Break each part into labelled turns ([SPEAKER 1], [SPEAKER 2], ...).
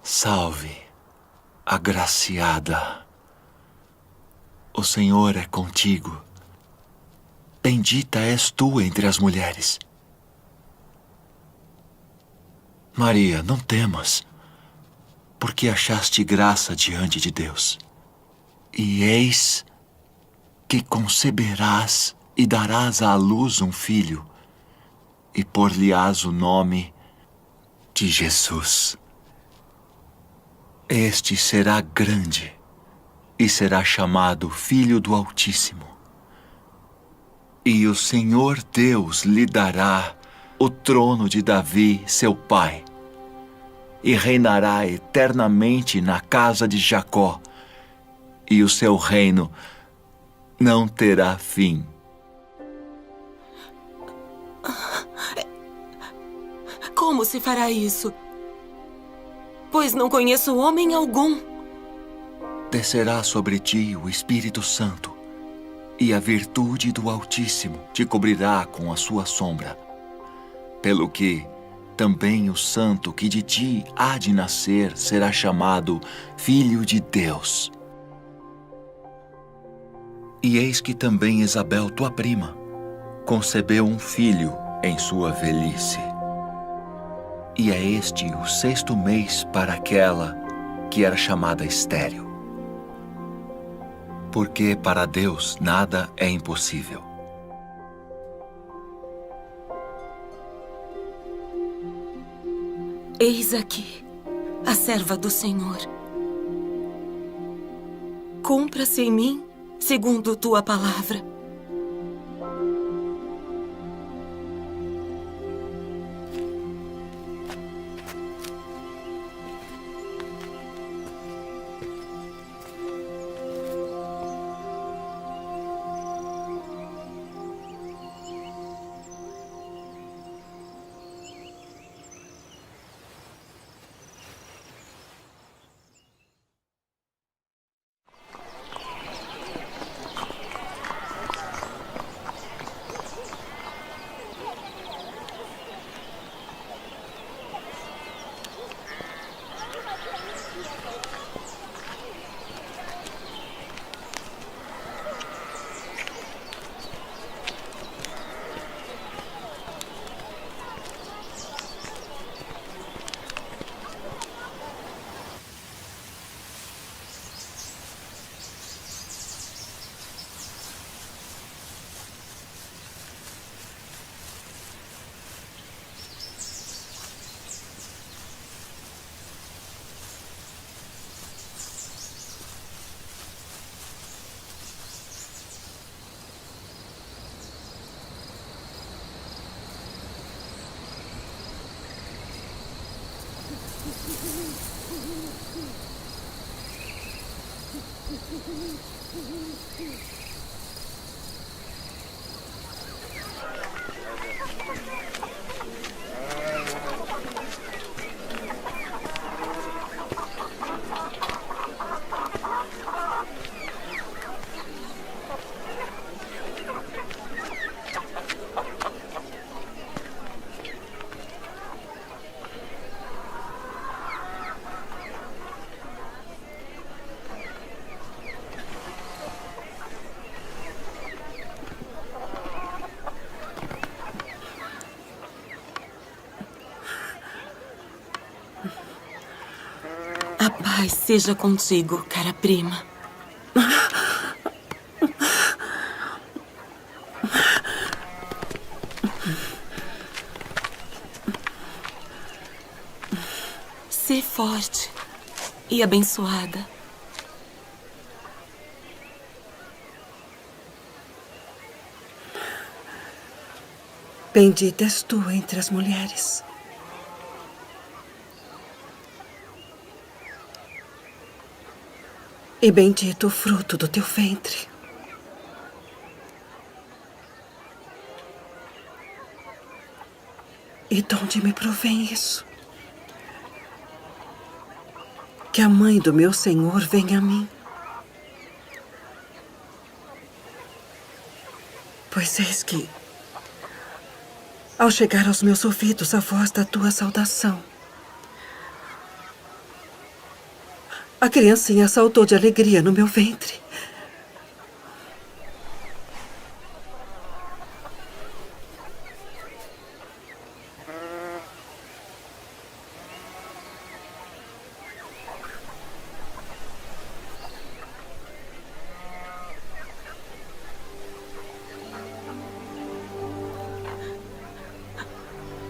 [SPEAKER 1] Salve, agraciada. O Senhor é contigo. Bendita és tu entre as mulheres. Maria, não temas, porque achaste graça diante de Deus. E eis que conceberás e darás à luz um filho, e por-lhe-ás o nome de Jesus. Este será grande e será chamado Filho do Altíssimo. E o Senhor Deus lhe dará o trono de Davi, seu pai, e reinará eternamente na casa de Jacó, e o seu reino não terá fim.
[SPEAKER 2] Como se fará isso? Pois não conheço homem algum.
[SPEAKER 1] Descerá sobre ti o Espírito Santo, e a virtude do Altíssimo te cobrirá com a sua sombra. Pelo que também o santo que de ti há de nascer será chamado Filho de Deus. E eis que também Isabel, tua prima, concebeu um filho em sua velhice. E é este o 6º mês para aquela que era chamada estéril. Porque para Deus nada é impossível.
[SPEAKER 2] Eis aqui a serva do Senhor. Cumpra-se em mim segundo tua palavra. A paz seja contigo, cara prima. Sê forte e abençoada.
[SPEAKER 3] Bendita és tu entre as mulheres. E bendito o fruto do teu ventre. E de onde me provém isso? Que a mãe do meu Senhor venha a mim. Pois eis que, ao chegar aos meus ouvidos a voz da tua saudação, a criancinha saltou de alegria no meu ventre.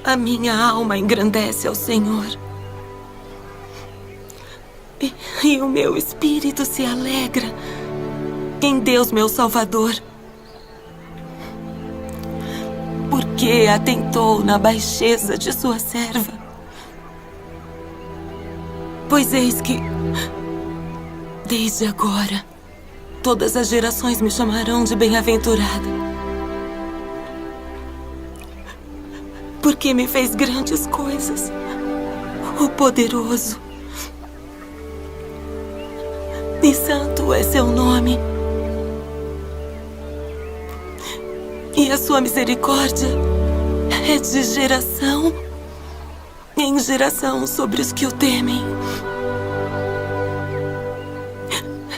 [SPEAKER 2] A minha alma engrandece ao Senhor. E o meu espírito se alegra em Deus, meu Salvador. Porque atentou na baixeza de sua serva. Pois eis que, desde agora, todas as gerações me chamarão de bem-aventurada. Porque me fez grandes coisas, o poderoso. E santo é seu nome. E a sua misericórdia é de geração em geração sobre os que o temem.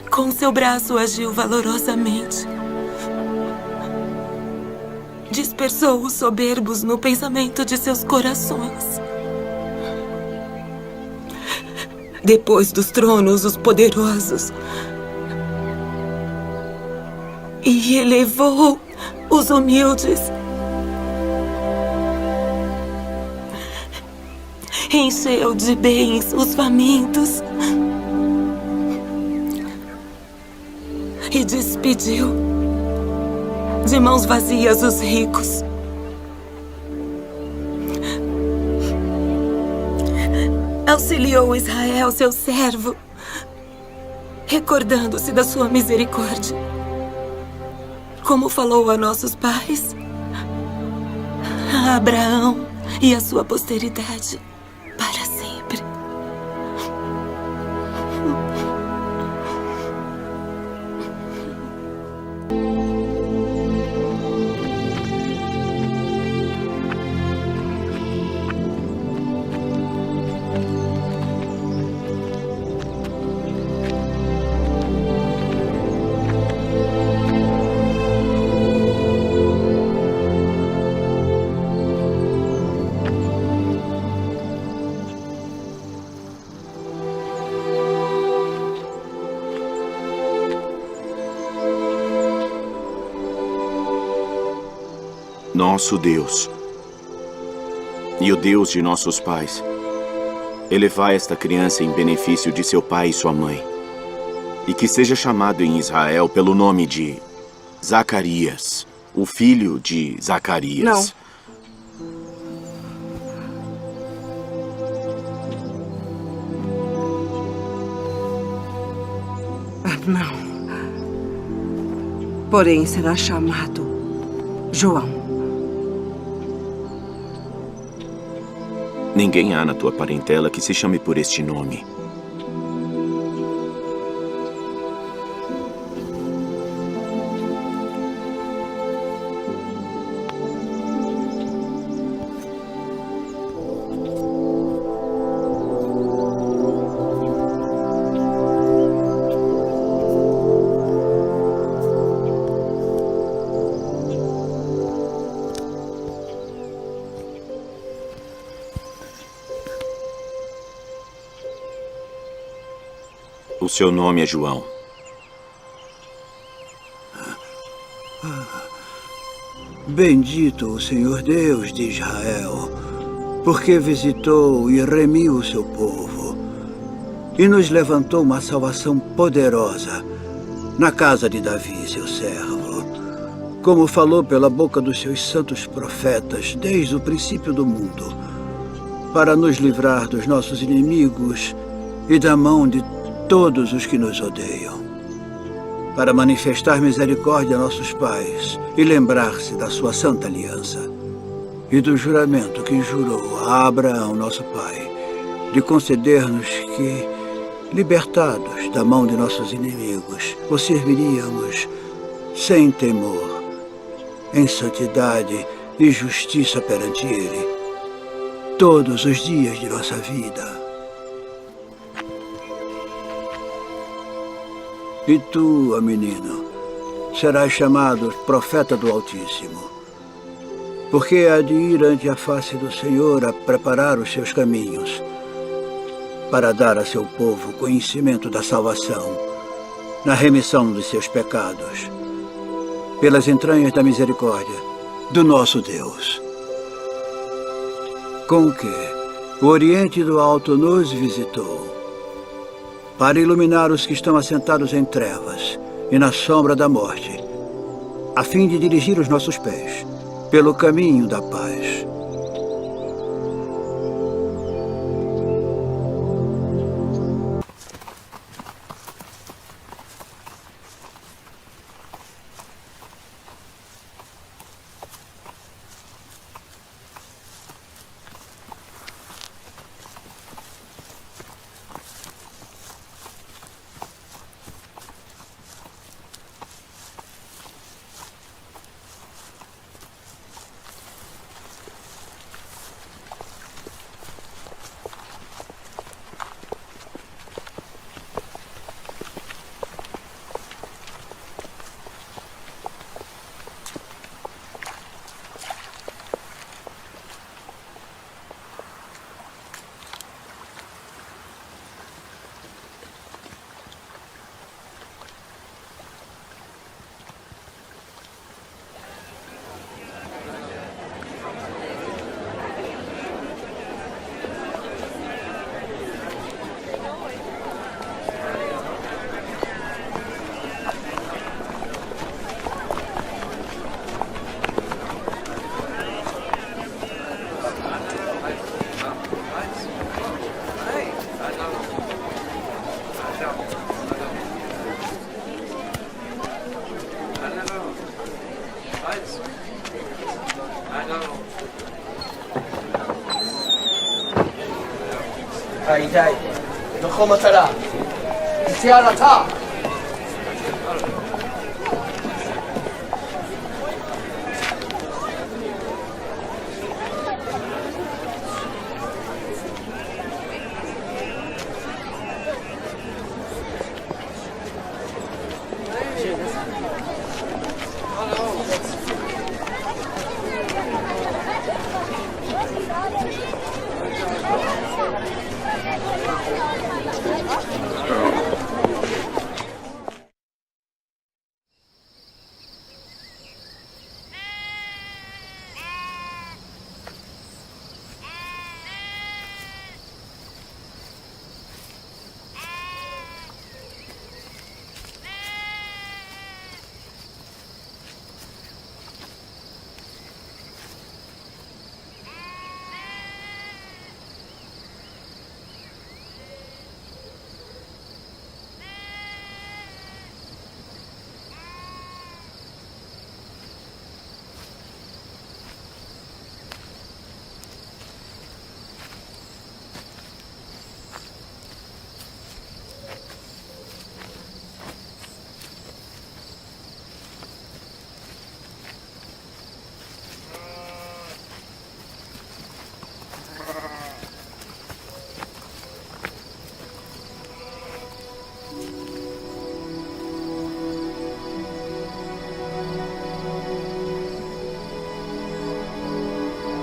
[SPEAKER 2] Com seu braço agiu valorosamente. Dispersou os soberbos no pensamento de seus corações. Depois dos tronos, os poderosos. E elevou os humildes. Encheu de bens os famintos. E despediu de mãos vazias os ricos. Auxiliou Israel, seu servo, recordando-se da sua misericórdia, como falou a nossos pais, a Abraão e a sua posteridade para sempre.
[SPEAKER 4] Nosso Deus e o Deus de nossos pais, elevai esta criança em benefício de seu pai e sua mãe, e que seja chamado em Israel pelo nome de Zacarias, o filho de Zacarias.
[SPEAKER 3] Não. Porém, será chamado João.
[SPEAKER 4] Ninguém há na tua parentela que se chame por este nome. O seu nome é João.
[SPEAKER 5] Bendito o Senhor Deus de Israel, porque visitou e remiu o seu povo, e nos levantou uma salvação poderosa na casa de Davi, seu servo, como falou pela boca dos seus santos profetas desde o princípio do mundo, para nos livrar dos nossos inimigos e da mão de todos os que nos odeiam, para manifestar misericórdia a nossos pais e lembrar-se da sua santa aliança e do juramento que jurou a Abraão, nosso pai, de conceder-nos que, libertados da mão de nossos inimigos, o serviríamos sem temor, em santidade e justiça perante Ele, todos os dias de nossa vida. E tu, ó menino, serás chamado profeta do Altíssimo, porque há de ir ante a face do Senhor a preparar os seus caminhos, para dar a seu povo conhecimento da salvação, na remissão dos seus pecados, pelas entranhas da misericórdia do nosso Deus. Com que o Oriente do Alto nos visitou, para iluminar os que estão assentados em trevas e na sombra da morte, a fim de dirigir os nossos pés pelo caminho da paz.
[SPEAKER 6] די, נוכל מטרה. יציאה לתא.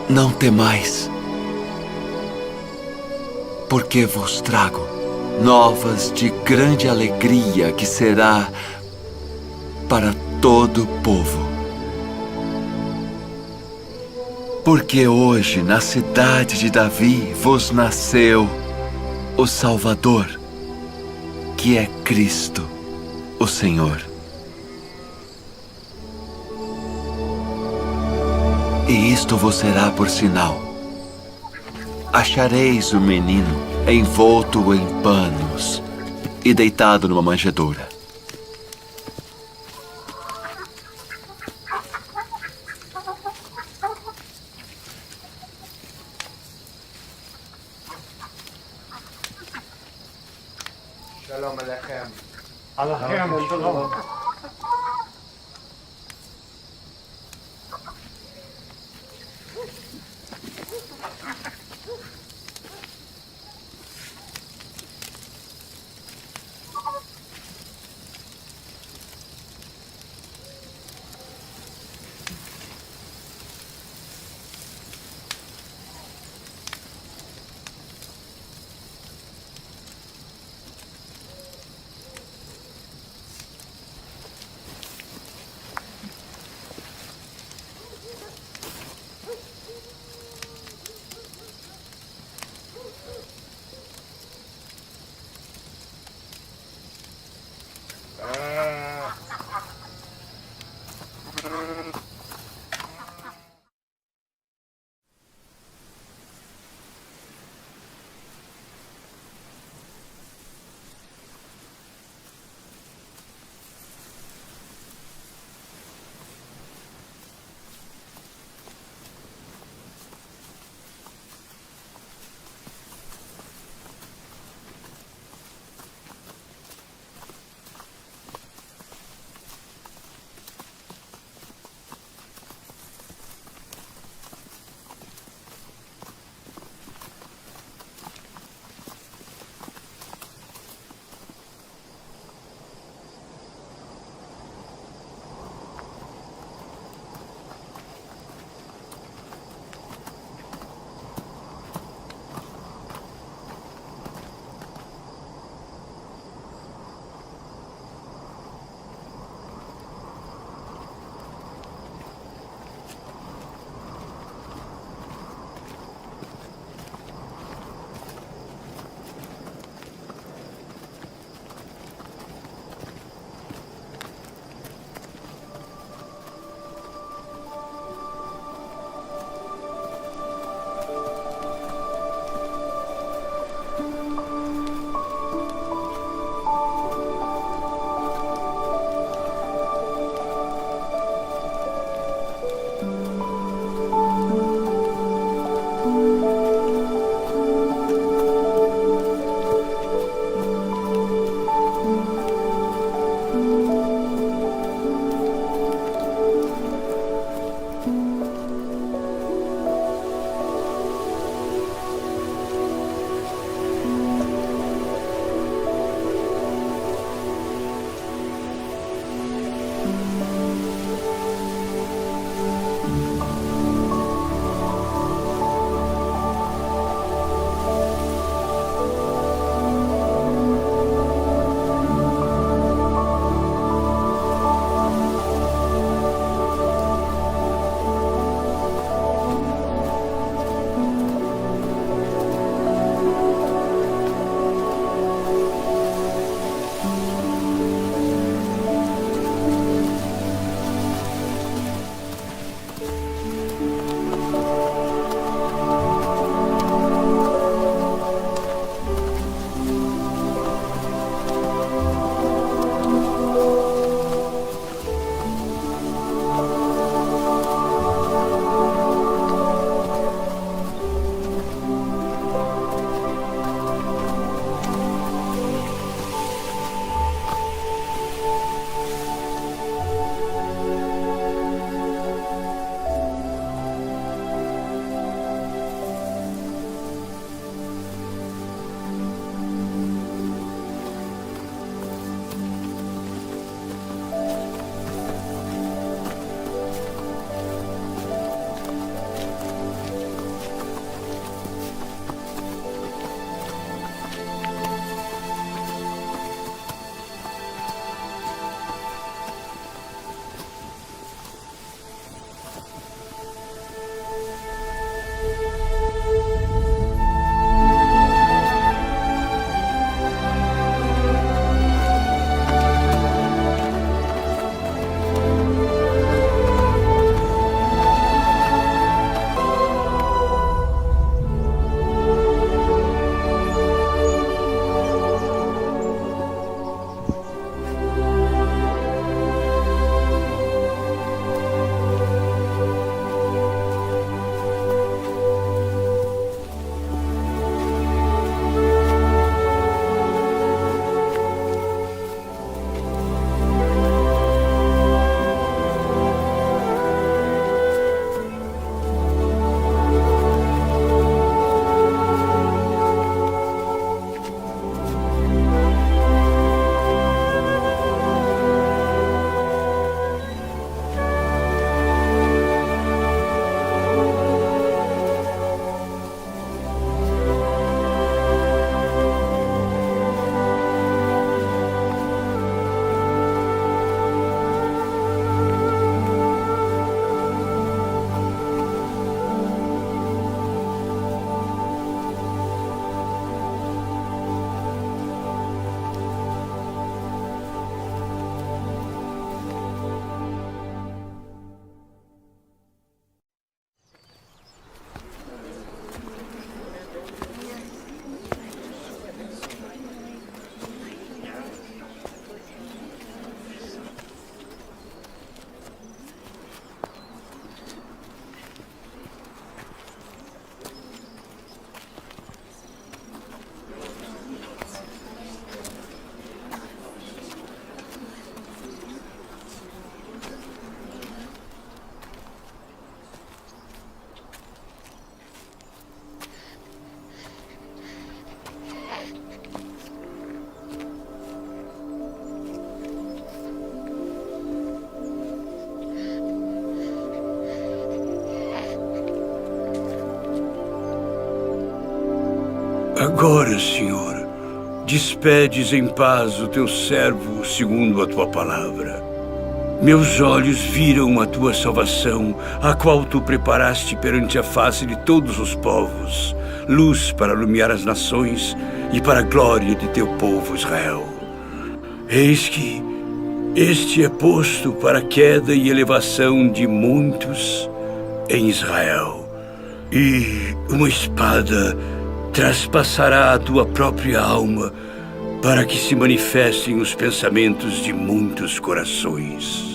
[SPEAKER 1] Não temais, porque vos trago novas de grande alegria que será para todo o povo. Porque hoje na cidade de Davi vos nasceu o Salvador, que é Cristo, o Senhor. E isto vos será por sinal. Achareis o menino envolto em panos e deitado numa manjedoura.
[SPEAKER 6] Shalom Alechem.
[SPEAKER 7] Alechem, shalom.
[SPEAKER 8] Agora, Senhor, despedes em paz o teu servo segundo a tua palavra. Meus olhos viram a tua salvação, a qual tu preparaste perante a face de todos os povos, luz para iluminar as nações e para a glória de teu povo Israel. Eis que este é posto para a queda e elevação de muitos em Israel, e uma espada traspassará a tua própria alma para que se manifestem os pensamentos de muitos corações.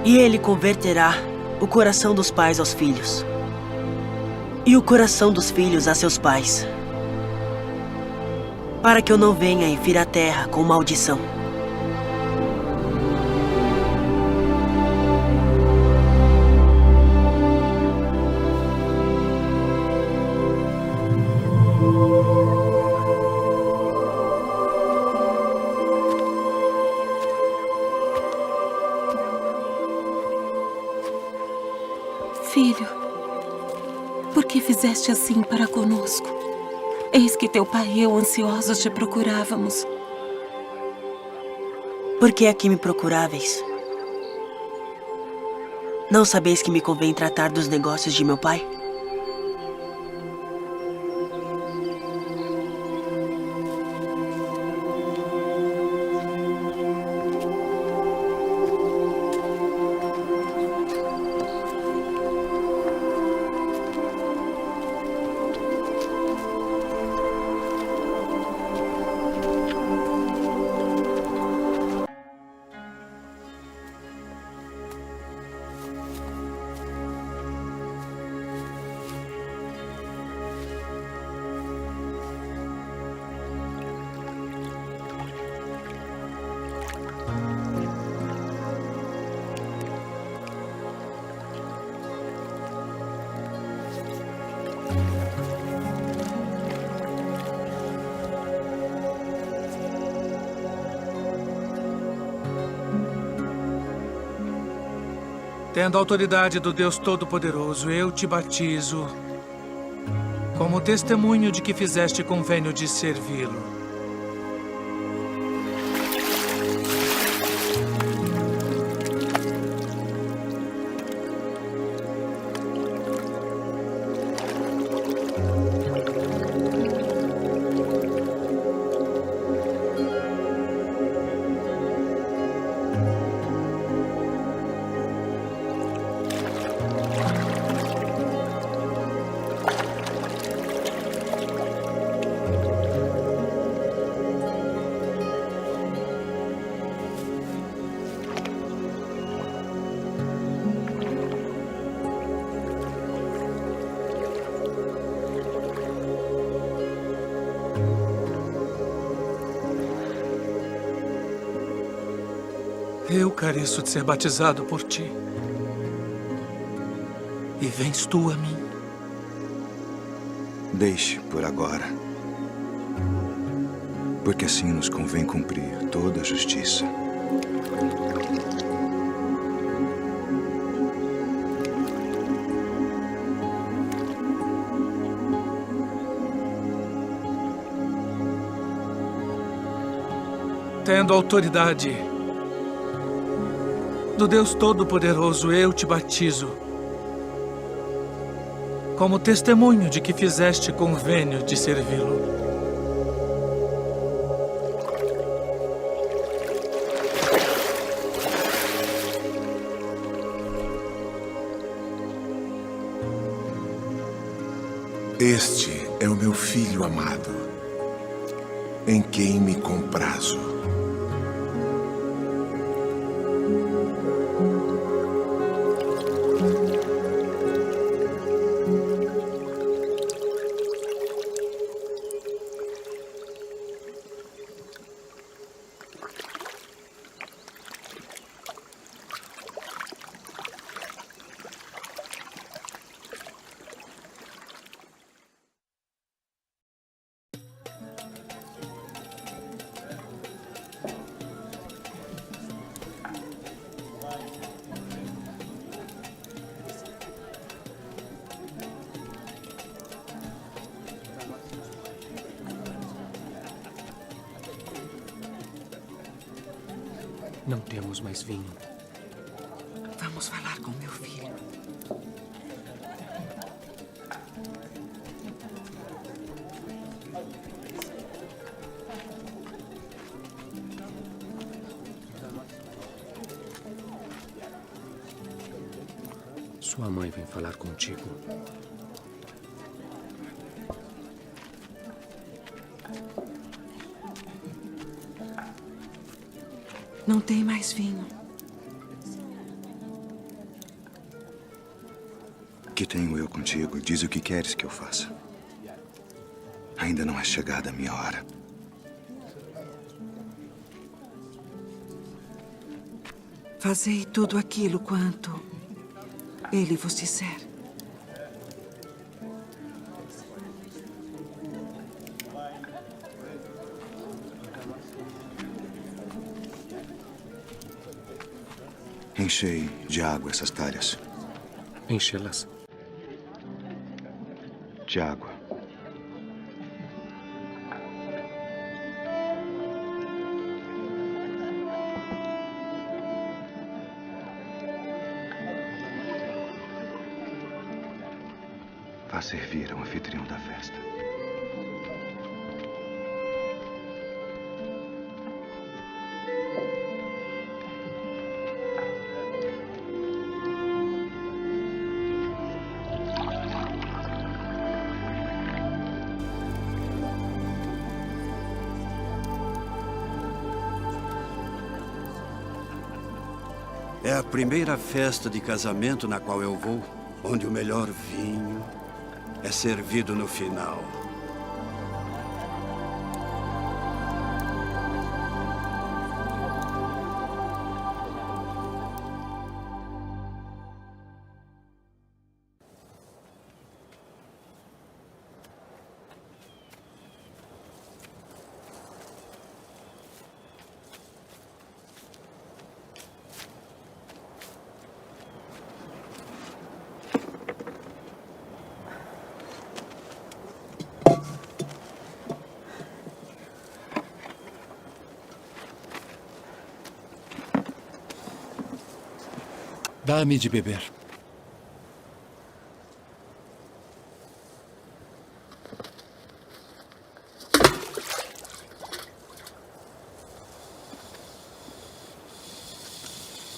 [SPEAKER 9] E ele converterá o coração dos pais aos filhos, e o coração dos filhos a seus pais, para que eu não venha e fira a terra com maldição.
[SPEAKER 2] Filho, por que fizeste assim para conosco? Eis que teu pai e eu ansiosos te procurávamos.
[SPEAKER 9] Por que aqui me procuráveis? Não sabeis que me convém tratar dos negócios de meu pai?
[SPEAKER 10] Tendo a autoridade do Deus Todo-Poderoso, eu te batizo como testemunho de que fizeste convênio de servi-lo. Eu careço de ser batizado por ti. E vens tu a mim.
[SPEAKER 11] Deixe por agora. Porque assim nos convém cumprir toda a justiça.
[SPEAKER 10] Tendo autoridade do Deus Todo-Poderoso, eu te batizo, como testemunho de que fizeste convênio de servi-lo.
[SPEAKER 12] Este é o meu filho amado, em quem me comprazo.
[SPEAKER 13] Não temos mais vinho.
[SPEAKER 3] Vamos falar com meu filho.
[SPEAKER 13] Sua mãe vem falar contigo.
[SPEAKER 3] Não tem mais vinho.
[SPEAKER 11] Que tenho eu contigo? Diz o que queres que eu faça. Ainda não é chegada a minha hora.
[SPEAKER 3] Fazei tudo aquilo quanto ele vos disser.
[SPEAKER 11] Enchei de água essas talhas.
[SPEAKER 13] Enchê-las.
[SPEAKER 11] De água. Vá servir ao anfitrião da festa.
[SPEAKER 8] É a primeira festa de casamento na qual eu vou, onde o melhor vinho é servido no final.
[SPEAKER 14] Dá-me de beber.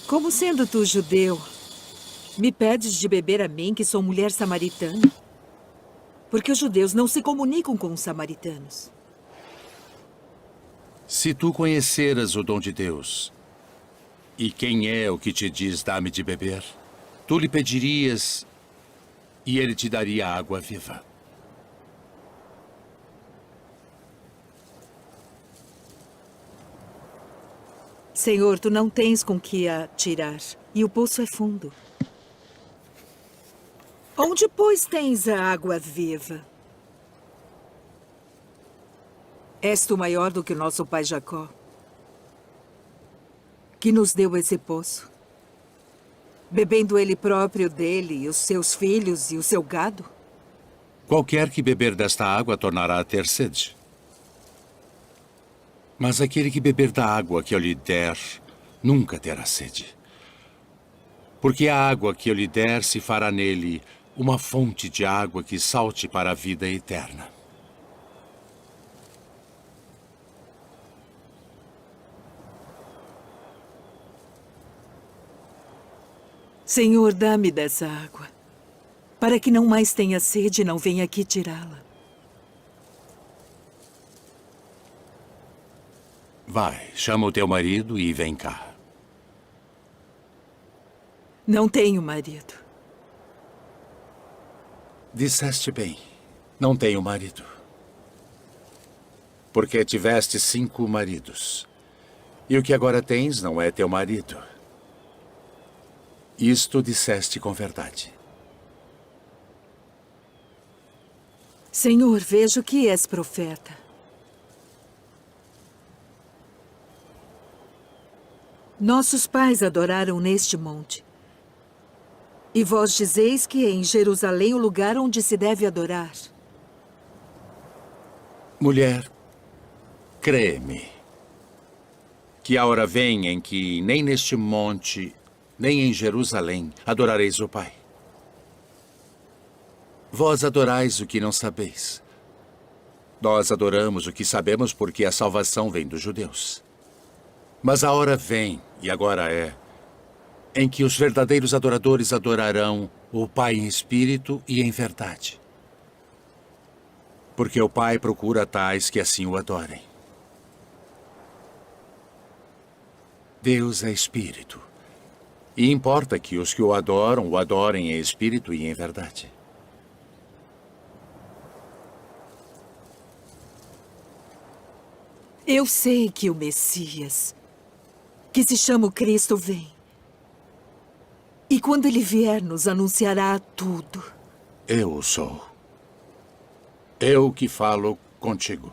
[SPEAKER 15] Como sendo tu judeu, me pedes de beber a mim, que sou mulher samaritana? Porque os judeus não se comunicam com os samaritanos.
[SPEAKER 14] Se tu conheceras o dom de Deus, e quem é o que te diz, dá-me de beber, tu lhe pedirias e ele te daria água viva.
[SPEAKER 15] Senhor, tu não tens com que a tirar, e o poço é fundo. Onde, pois, tens a água viva? És tu maior do que o nosso pai Jacó, que nos deu esse poço, bebendo ele próprio dele, e os seus filhos e o seu gado?
[SPEAKER 14] Qualquer que beber desta água tornará a ter sede. Mas aquele que beber da água que eu lhe der, nunca terá sede. Porque a água que eu lhe der se fará nele uma fonte de água que salte para a vida eterna.
[SPEAKER 15] Senhor, dá-me dessa água, para que não mais tenha sede e não venha aqui tirá-la.
[SPEAKER 14] Vai, chama o teu marido e vem cá.
[SPEAKER 15] Não tenho marido.
[SPEAKER 14] Disseste bem, não tenho marido. Porque tiveste 5 maridos. E o que agora tens não é teu marido. Isto disseste com verdade.
[SPEAKER 15] Senhor, vejo que és profeta. Nossos pais adoraram neste monte. E vós dizeis que é em Jerusalém o lugar onde se deve adorar.
[SPEAKER 14] Mulher, crê-me, que a hora vem em que nem neste monte, nem em Jerusalém adorareis o Pai. Vós adorais o que não sabeis. Nós adoramos o que sabemos porque a salvação vem dos judeus. Mas a hora vem, e agora é, em que os verdadeiros adoradores adorarão o Pai em espírito e em verdade. Porque o Pai procura tais que assim o adorem. Deus é espírito. E importa que os que o adorem em espírito e em verdade.
[SPEAKER 15] Eu sei que o Messias, que se chama o Cristo, vem. E quando ele vier, nos anunciará tudo.
[SPEAKER 14] Eu o sou. Eu que falo contigo.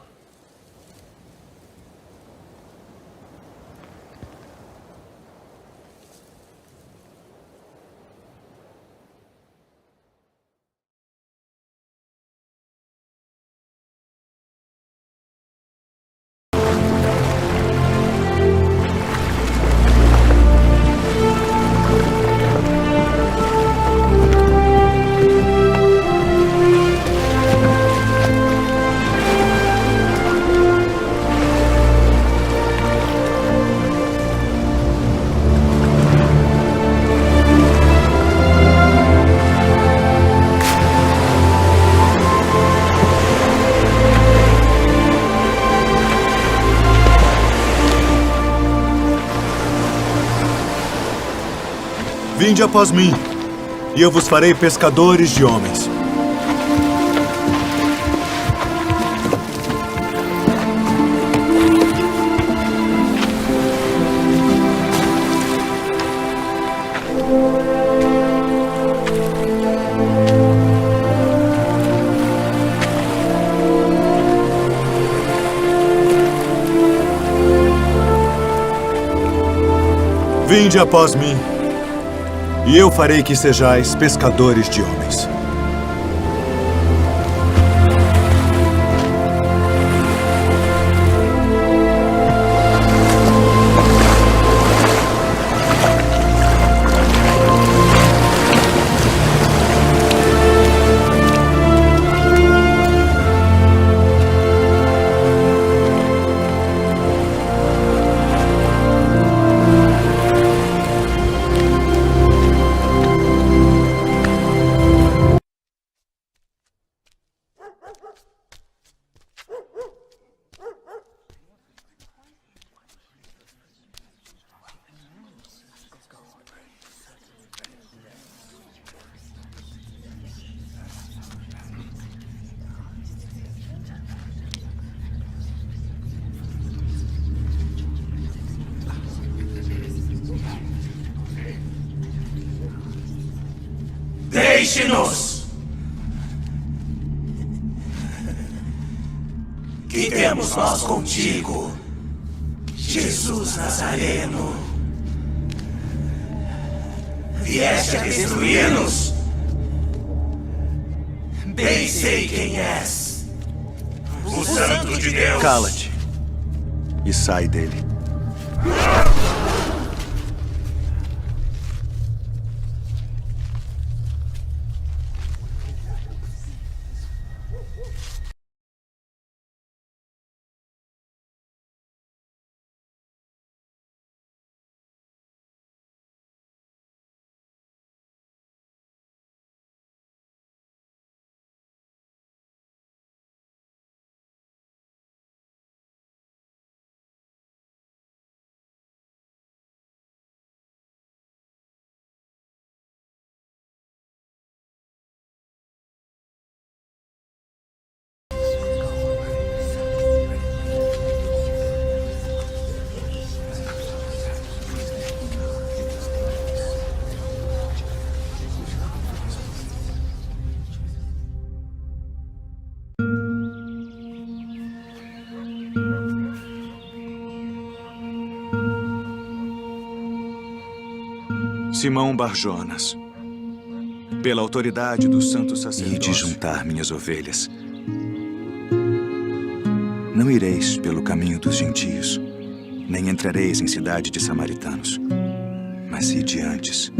[SPEAKER 16] Vinde após mim, e eu vos farei pescadores de homens. Vinde após mim, e eu farei que sejais pescadores de homens.
[SPEAKER 17] Deixe-nos! Que iremos nós contigo, Jesus Nazareno. Vieste a destruir-nos? Bem sei quem és. O Santo de Deus.
[SPEAKER 16] Cala-te e sai dele.
[SPEAKER 11] Simão Barjonas, pela autoridade do santo sacerdócio, e de juntar minhas ovelhas. Não ireis pelo caminho dos gentios, nem entrareis em cidade de samaritanos, mas ide antes,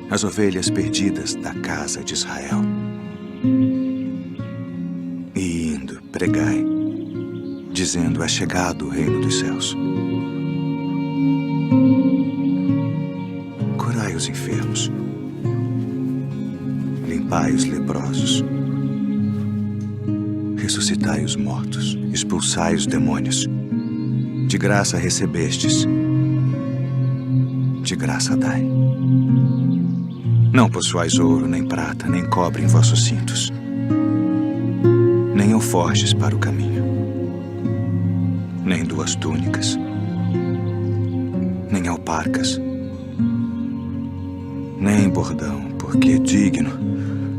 [SPEAKER 11] as ovelhas perdidas da casa de Israel. E indo, pregai, dizendo: é chegado o reino dos céus. Curai os enfermos, limpai os leprosos, ressuscitai os mortos, expulsai os demônios. De graça recebestes, de graça dai. Não possuais ouro, nem prata, nem cobre em vossos cintos, nem alforjes para o caminho, nem 2 túnicas, nem alparcas, nem bordão, porque digno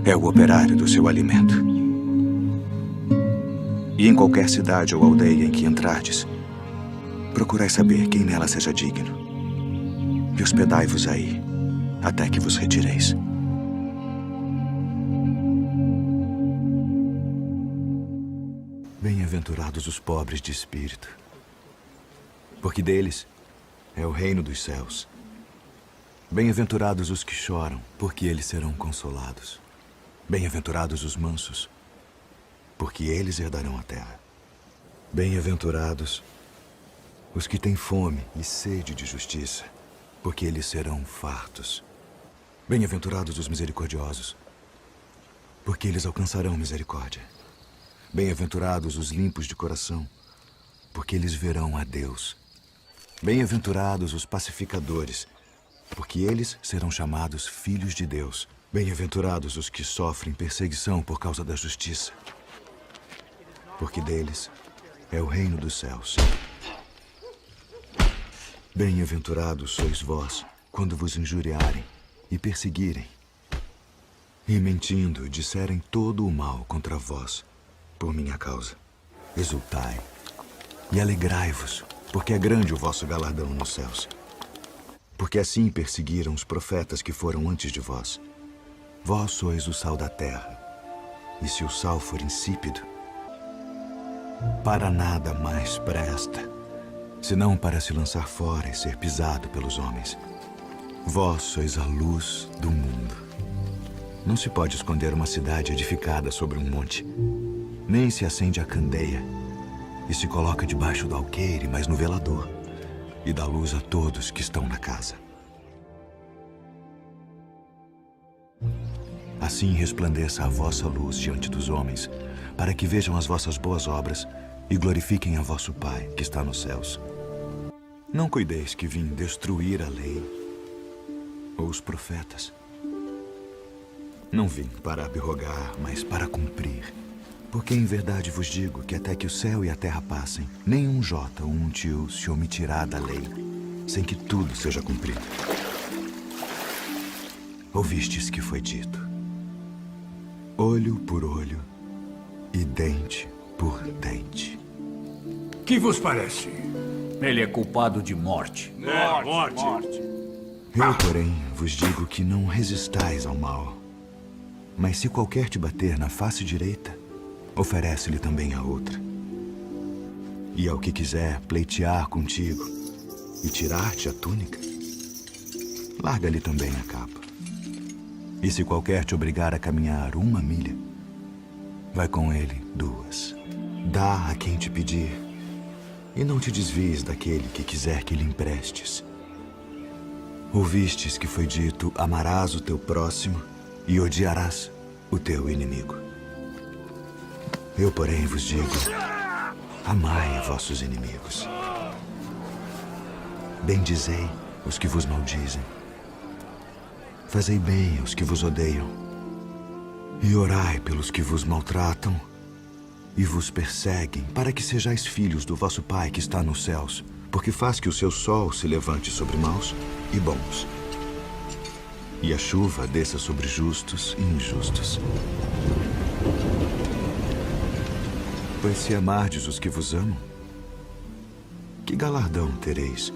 [SPEAKER 11] é o operário do seu alimento. E em qualquer cidade ou aldeia em que entrardes, procurai saber quem nela seja digno, e hospedai-vos aí, até que vos retireis.
[SPEAKER 16] Bem-aventurados os pobres de espírito, porque deles é o reino dos céus. Bem-aventurados os que choram, porque eles serão consolados. Bem-aventurados os mansos, porque eles herdarão a terra. Bem-aventurados os que têm fome e sede de justiça, porque eles serão fartos. Bem-aventurados os misericordiosos, porque eles alcançarão misericórdia. Bem-aventurados os limpos de coração, porque eles verão a Deus. Bem-aventurados os pacificadores, porque eles serão chamados filhos de Deus. Bem-aventurados os que sofrem perseguição por causa da justiça, porque deles é o reino dos céus. Bem-aventurados sois vós, quando vos injuriarem e perseguirem, e mentindo disserem todo o mal contra vós, por minha causa. Exultai e alegrai-vos, porque é grande o vosso galardão nos céus. Porque assim perseguiram os profetas que foram antes de vós. Vós sois o sal da terra, e se o sal for insípido, para nada mais presta, senão para se lançar fora e ser pisado pelos homens. Vós sois a luz do mundo. Não se pode esconder uma cidade edificada sobre um monte, nem se acende a candeia e se coloca debaixo do alqueire, mas no velador, e dá luz a todos que estão na casa. Assim resplandeça a vossa luz diante dos homens, para que vejam as vossas boas obras e glorifiquem a vosso Pai que está nos céus. Não cuideis que vim destruir a lei ou os profetas. Não vim para abrogar, mas para cumprir. Porque em verdade vos digo que até que o céu e a terra passem, nem um jota ou um tio se omitirá da lei, sem que tudo seja cumprido. Ouvistes que foi dito: olho por olho e dente por dente.
[SPEAKER 8] Que vos parece?
[SPEAKER 18] Ele é culpado de morte.
[SPEAKER 8] Morte.
[SPEAKER 16] Eu, porém, vos digo que não resistais ao mal. Mas se qualquer te bater na face direita, oferece-lhe também a outra. E ao que quiser pleitear contigo e tirar-te a túnica, larga-lhe também a capa. E se qualquer te obrigar a caminhar 1 milha, vai com ele 2. Dá a quem te pedir, e não te desvies daquele que quiser que lhe emprestes. Ouvistes que foi dito: amarás o teu próximo e odiarás o teu inimigo. Eu, porém, vos digo: amai vossos inimigos. Bendizei os que vos maldizem. Fazei bem aos que vos odeiam. E orai pelos que vos maltratam e vos perseguem, para que sejais filhos do vosso Pai que está nos céus, porque faz que o seu sol se levante sobre maus e bons, e a chuva desça sobre justos e injustos. Pois se amardes os que vos amam, que galardão tereis?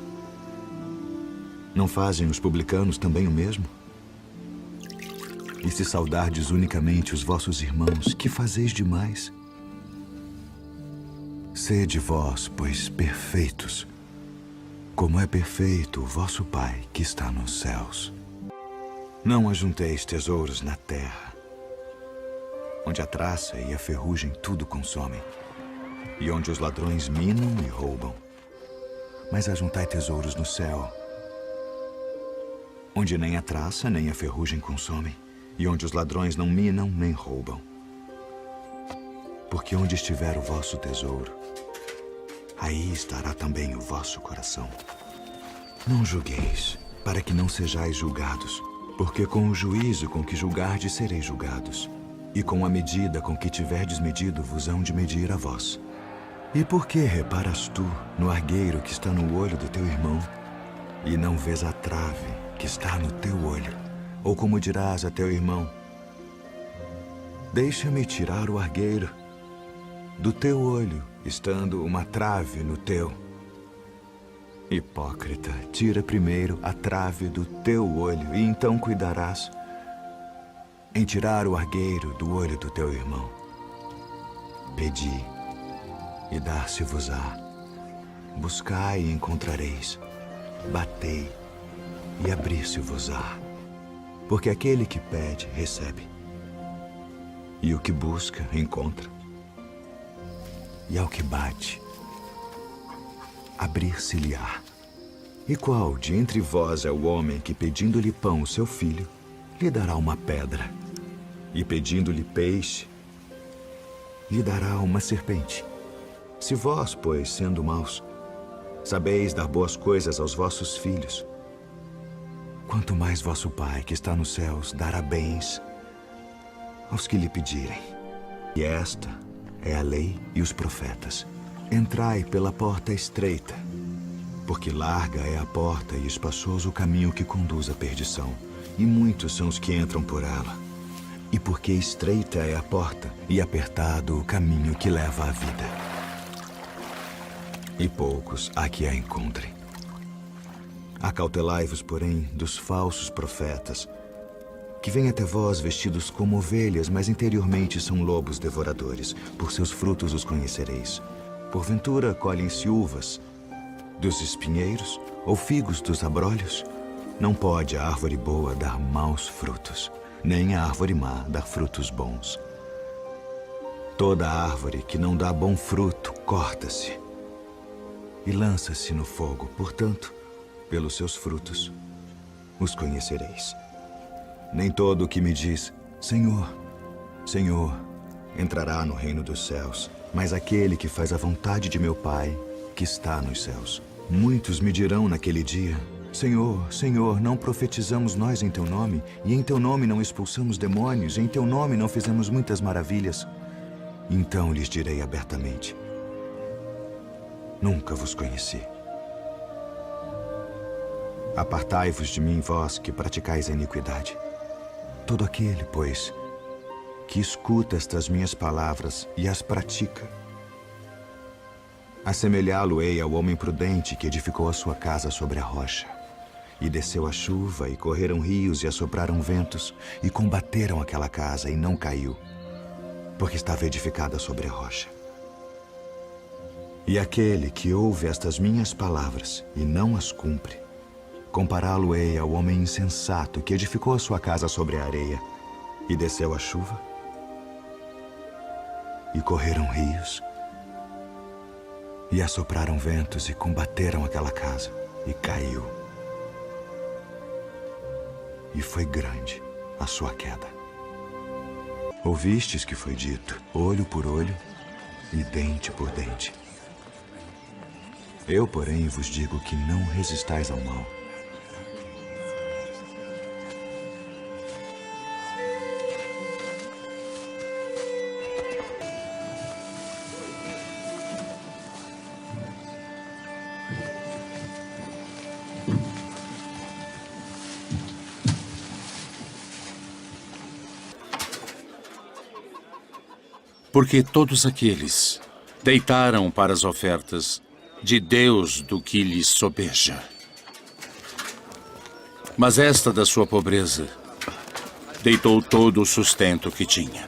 [SPEAKER 16] Não fazem os publicanos também o mesmo? E se saudardes unicamente os vossos irmãos, que fazeis demais? Sede vós, pois, perfeitos, como é perfeito o vosso Pai que está nos céus. Não ajunteis tesouros na terra, onde a traça e a ferrugem tudo consomem, e onde os ladrões minam e roubam. Mas ajuntai tesouros no céu, onde nem a traça nem a ferrugem consomem, e onde os ladrões não minam nem roubam. Porque onde estiver o vosso tesouro, aí estará também o vosso coração. Não julgueis, para que não sejais julgados, porque com o juízo com que julgardes sereis julgados, e com a medida com que tiverdes medido vos hão de medir a vós. E por que reparas tu no argueiro que está no olho do teu irmão, e não vês a trave que está no teu olho? Ou como dirás a teu irmão: deixa-me tirar o argueiro do teu olho, estando uma trave no teu. Hipócrita, tira primeiro a trave do teu olho, e então cuidarás em tirar o argueiro do olho do teu irmão. Pedi, e dar-se-vos-á. Buscai e encontrareis. Batei, e abrir-se-vos-á. Porque aquele que pede, recebe. E o que busca, encontra. E ao que bate, abrir-se-lhe-á. E qual de entre vós é o homem que, pedindo-lhe pão o seu filho, lhe dará uma pedra? E pedindo-lhe peixe, lhe dará uma serpente? Se vós, pois, sendo maus, sabeis dar boas coisas aos vossos filhos, quanto mais vosso Pai, que está nos céus, dará bens aos que lhe pedirem. E esta é a lei e os profetas. Entrai pela porta estreita, porque larga é a porta e espaçoso o caminho que conduz à perdição, e muitos são os que entram por ela. E porque estreita é a porta e apertado o caminho que leva à vida, e poucos há que a encontrem. Acautelai-vos, porém, dos falsos profetas, que vêm até vós vestidos como ovelhas, mas interiormente são lobos devoradores. Por seus frutos os conhecereis. Porventura colhem-se uvas dos espinheiros ou figos dos abrolhos? Não pode a árvore boa dar maus frutos, nem a árvore má dar frutos bons. Toda árvore que não dá bom fruto corta-se e lança-se no fogo. Portanto, pelos seus frutos os conhecereis. Nem todo o que me diz, Senhor, Senhor, entrará no reino dos céus, mas aquele que faz a vontade de meu Pai, que está nos céus. Muitos me dirão naquele dia: Senhor, Senhor, não profetizamos nós em teu nome, e em teu nome não expulsamos demônios, e em teu nome não fizemos muitas maravilhas? Então lhes direi abertamente: nunca vos conheci. Apartai-vos de mim, vós que praticais a iniquidade. Todo aquele, pois, que escuta estas minhas palavras e as pratica, Assemelhá-lo-ei ao homem prudente que edificou a sua casa sobre a rocha. E desceu a chuva, e correram rios, e assopraram ventos, e combateram aquela casa, e não caiu, porque estava edificada sobre a rocha. E aquele que ouve estas minhas palavras, e não as cumpre, compará-lo-ei ao homem insensato que edificou a sua casa sobre a areia, e desceu a chuva, e correram rios, e assopraram ventos, e combateram aquela casa, e caiu. E foi grande a sua queda. Ouvistes que foi dito, olho por olho e dente por dente. Eu, porém, vos digo que não resistais ao mal.
[SPEAKER 14] Porque todos aqueles deitaram para as ofertas de Deus do que lhes sobeja. Mas esta da sua pobreza deitou todo o sustento que tinha.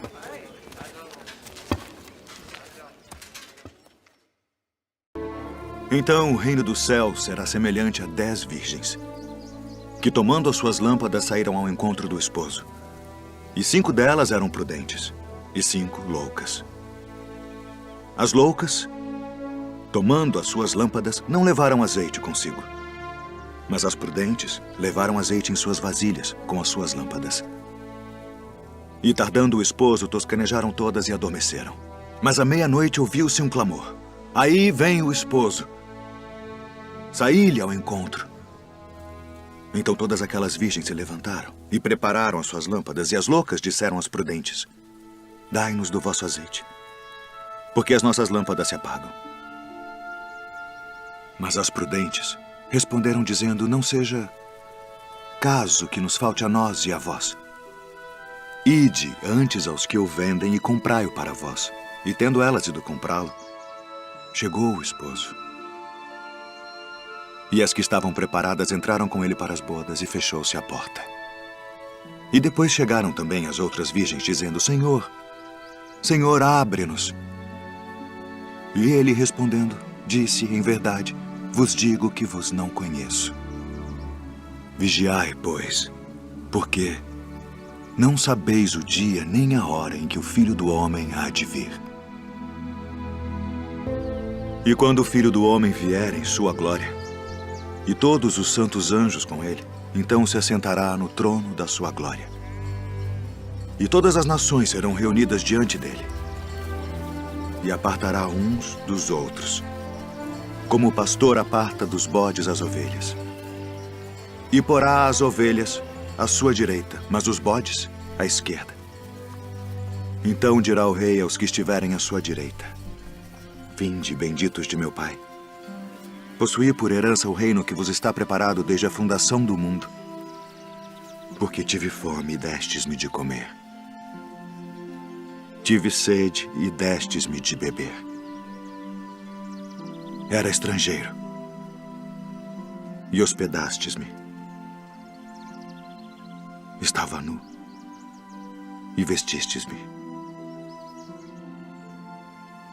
[SPEAKER 16] Então o reino do céu será semelhante a 10 virgens, que tomando as suas lâmpadas saíram ao encontro do esposo. E 5 delas eram prudentes, e 5 loucas. As loucas, tomando as suas lâmpadas, não levaram azeite consigo. Mas as prudentes levaram azeite em suas vasilhas com as suas lâmpadas. E tardando o esposo, toscanejaram todas e adormeceram. Mas à meia-noite ouviu-se um clamor. Aí vem o esposo. Saí-lhe ao encontro. Então todas aquelas virgens se levantaram e prepararam as suas lâmpadas, e as loucas disseram às prudentes: Dai-nos do vosso azeite, porque as nossas lâmpadas se apagam. Mas as prudentes responderam dizendo: Não seja caso que nos falte a nós e a vós. Ide antes aos que o vendem e comprai-o para vós. E tendo elas ido comprá-lo, chegou o esposo. E as que estavam preparadas entraram com ele para as bodas, e fechou-se a porta. E depois chegaram também as outras virgens, dizendo: Senhor, Senhor, abre-nos. E ele, respondendo, disse: Em verdade, vos digo que vos não conheço. Vigiai, pois, porque não sabeis o dia nem a hora em que o Filho do Homem há de vir. E quando o Filho do Homem vier em sua glória, e todos os santos anjos com ele, então se assentará no trono da sua glória. E todas as nações serão reunidas diante dele. E apartará uns dos outros, como o pastor aparta dos bodes as ovelhas. E porá as ovelhas à sua direita, mas os bodes à esquerda. Então dirá o rei aos que estiverem à sua direita: Vinde, benditos de meu Pai. Possuí por herança o reino que vos está preparado desde a fundação do mundo. Porque tive fome e destes-me de comer. Tive sede e destes-me de beber. Era estrangeiro e hospedastes-me. Estava nu e vestistes-me.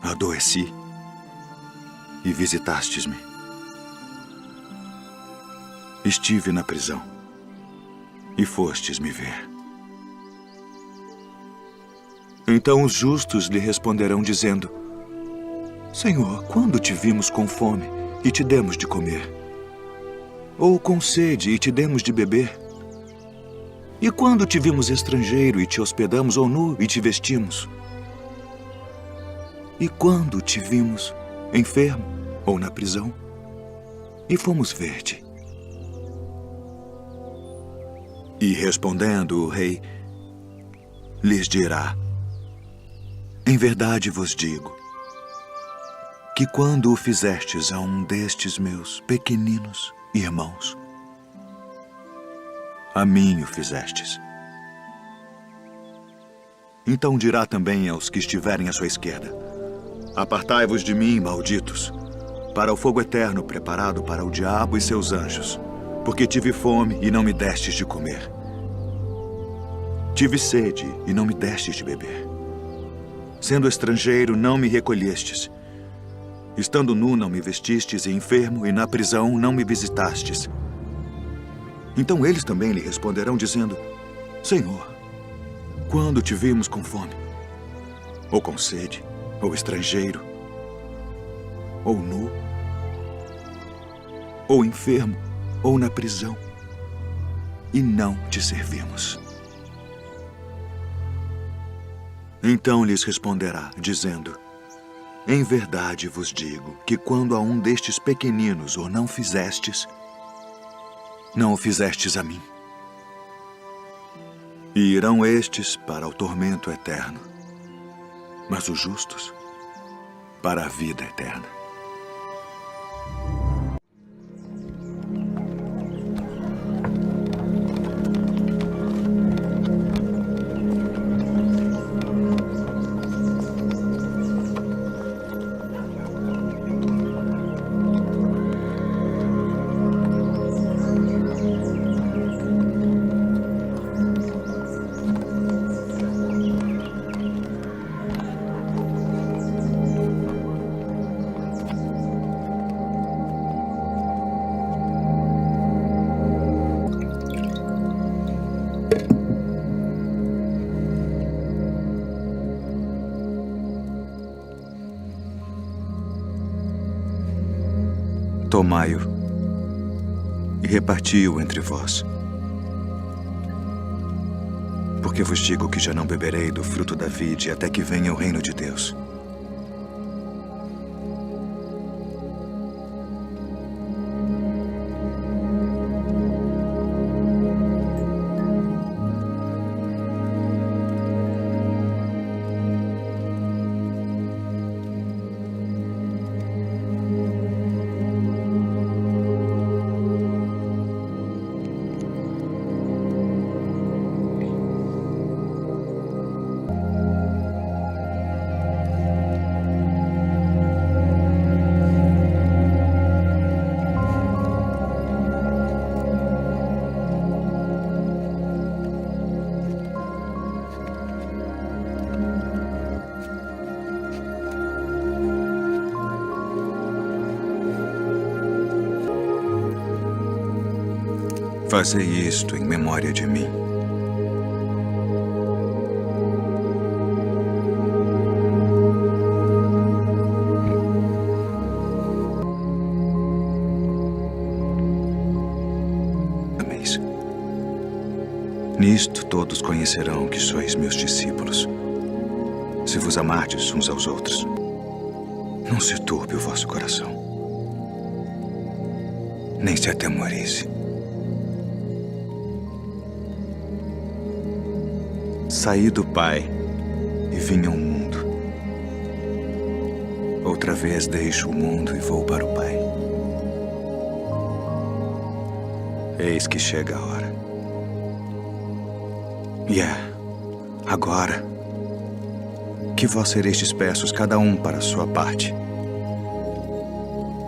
[SPEAKER 16] Adoeci e visitastes-me. Estive na prisão e fostes me ver. Então os justos lhe responderão dizendo: Senhor, quando te vimos com fome e te demos de comer? Ou com sede e te demos de beber? E quando te vimos estrangeiro e te hospedamos, ou nu e te vestimos? E quando te vimos enfermo ou na prisão e fomos ver-te? E respondendo o rei, lhes dirá: Em verdade vos digo, que quando o fizestes a um destes meus pequeninos irmãos, a mim o fizestes. Então dirá também aos que estiverem à sua esquerda: Apartai-vos de mim, malditos, para o fogo eterno preparado para o diabo e seus anjos, porque tive fome e não me destes de comer. Tive sede e não me destes de beber. Sendo estrangeiro, não me recolhestes. Estando nu, não me vestistes, e enfermo, e na prisão, não me visitastes. Então eles também lhe responderão, dizendo: Senhor, quando te vimos com fome, ou com sede, ou estrangeiro, ou nu, ou enfermo, ou na prisão, e não te servimos? Então lhes responderá, dizendo: Em verdade vos digo que quando a um destes pequeninos o não fizestes, não o fizestes a mim. E irão estes para o tormento eterno, mas os justos para a vida eterna. Tomai-o e reparti-o entre vós. Porque vos digo que já não beberei do fruto da vide até que venha o reino de Deus. Fazei isto em memória de mim. Ameis. Nisto todos conhecerão que sois meus discípulos, se vos amardes uns aos outros. Não se turbe o vosso coração, nem se atemorize. Saí do Pai e vim ao mundo. Outra vez deixo o mundo e vou para o Pai. Eis que chega a hora. E agora, que vós sereis dispersos cada um para a sua parte.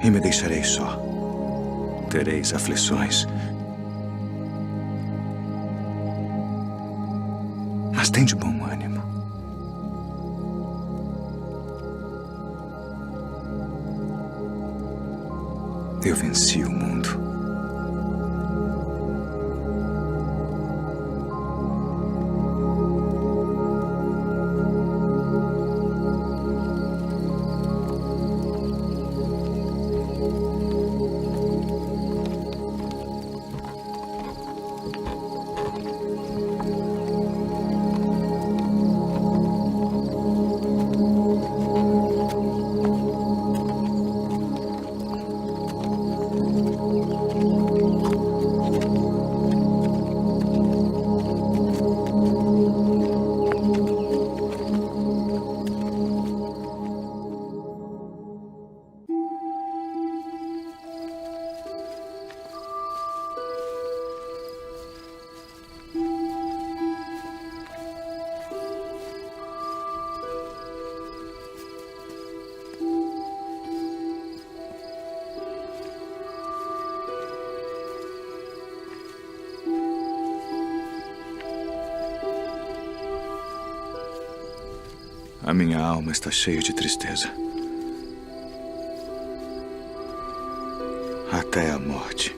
[SPEAKER 16] E me deixareis só. Tereis aflições. Mas tende bom ânimo. Eu venci o mundo.
[SPEAKER 11] A minha alma está cheia de tristeza. Até a morte.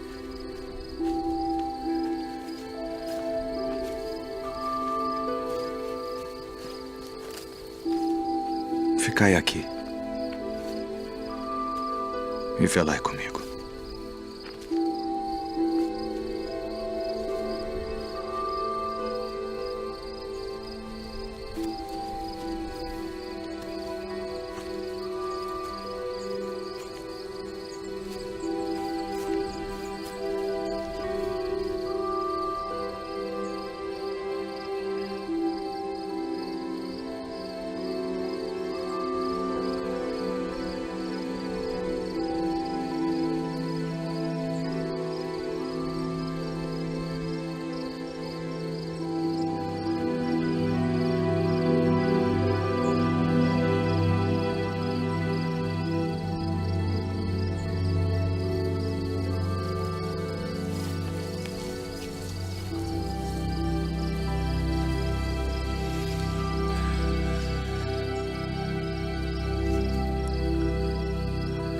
[SPEAKER 11] Ficai aqui. E velai comigo.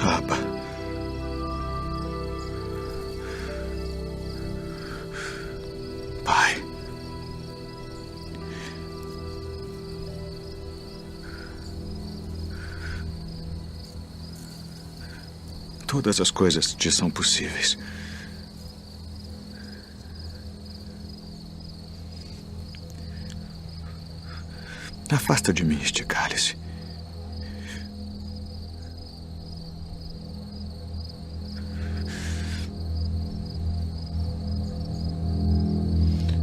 [SPEAKER 11] Abba. Pai. Todas as coisas te são possíveis. Afasta de mim este cálice.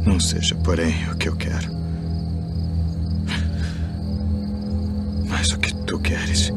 [SPEAKER 11] Não seja, porém, o que eu quero, mas o que tu queres.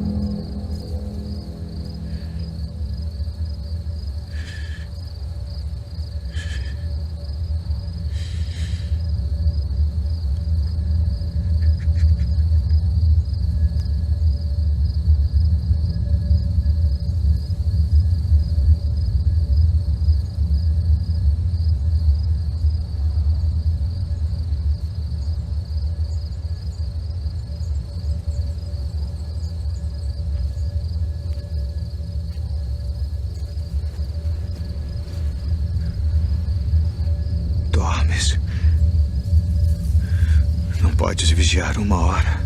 [SPEAKER 11] Dormes. Não podes vigiar uma hora.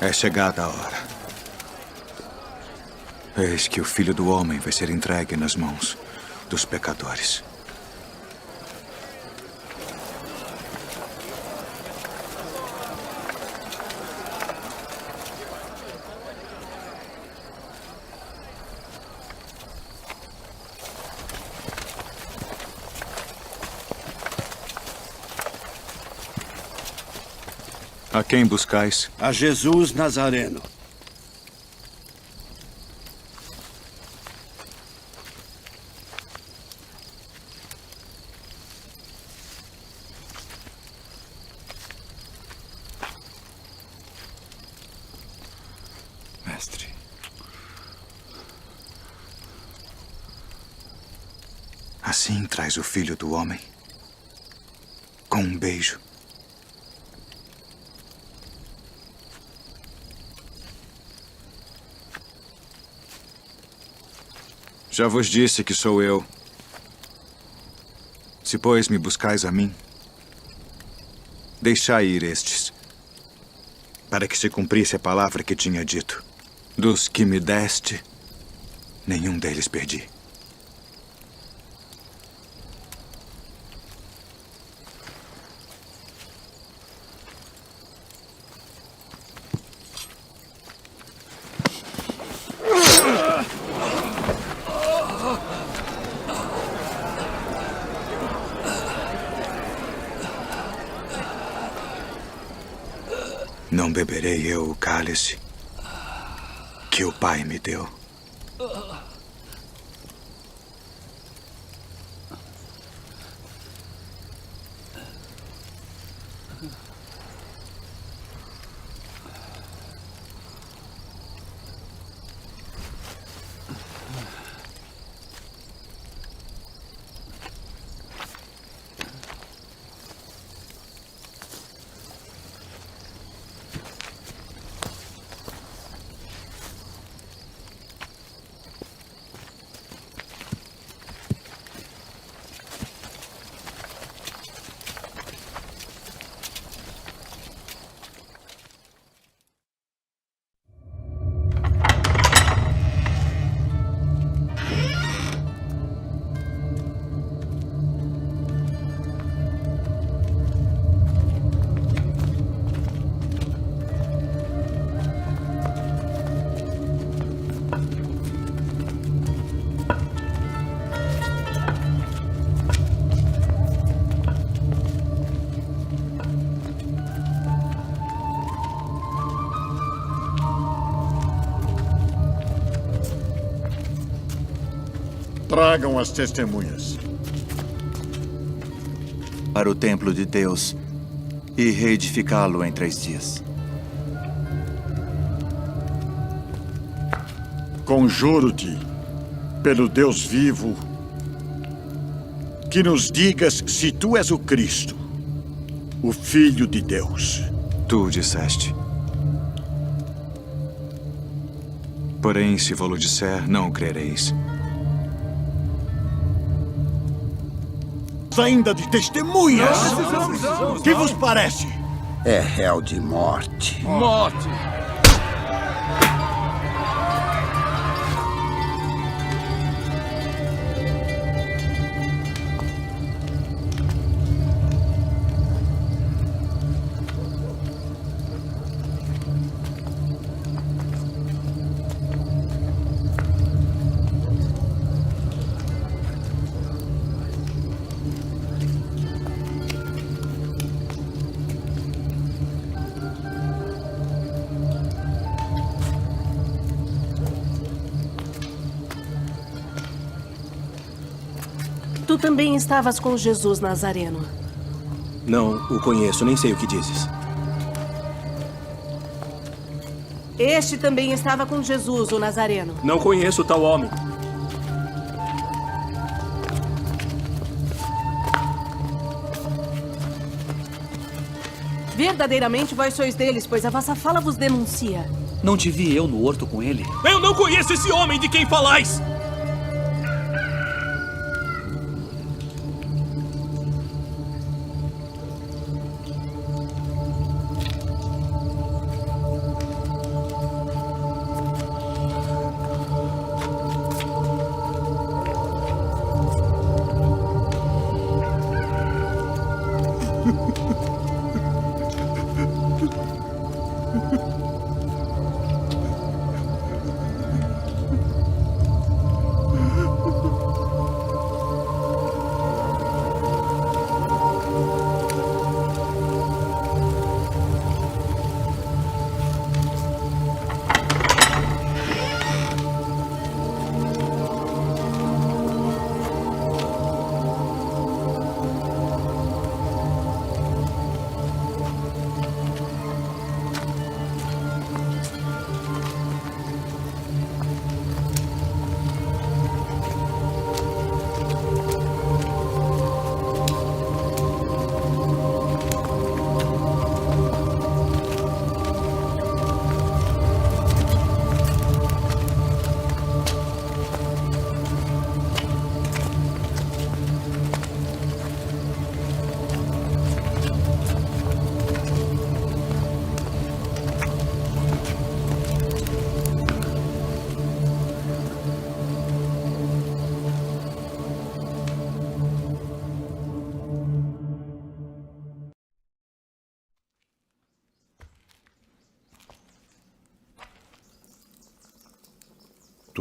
[SPEAKER 11] É chegada a hora. Eis que o Filho do Homem vai ser entregue nas mãos dos pecadores. A quem buscais?
[SPEAKER 19] A Jesus Nazareno.
[SPEAKER 11] Mestre. Assim traz o Filho do Homem, com um beijo. Já vos disse que sou eu. Se, pois, me buscais a mim, deixai ir estes, para que se cumprisse a palavra que tinha dito. Dos que me deste, nenhum deles perdi. Não beberei eu o cálice que o Pai me deu.
[SPEAKER 20] Tragam as testemunhas.
[SPEAKER 1] Para o templo de Deus e reedificá-lo em 3 dias.
[SPEAKER 20] Conjuro-te, pelo Deus vivo, que nos digas se tu és o Cristo, o Filho de Deus.
[SPEAKER 11] Tu o disseste. Porém, se vou-lo disser, não o crereis.
[SPEAKER 20] Ainda de testemunhas! Que vos parece?
[SPEAKER 19] É réu de morte.
[SPEAKER 10] Morte!
[SPEAKER 9] Tu também estavas com Jesus Nazareno.
[SPEAKER 13] Não o conheço, nem sei o que dizes.
[SPEAKER 9] Este também estava com Jesus, o Nazareno.
[SPEAKER 13] Não conheço tal homem.
[SPEAKER 9] Verdadeiramente vós sois deles, pois a vossa fala vos denuncia.
[SPEAKER 18] Não te vi eu no horto com ele?
[SPEAKER 13] Eu não conheço esse homem de quem falais!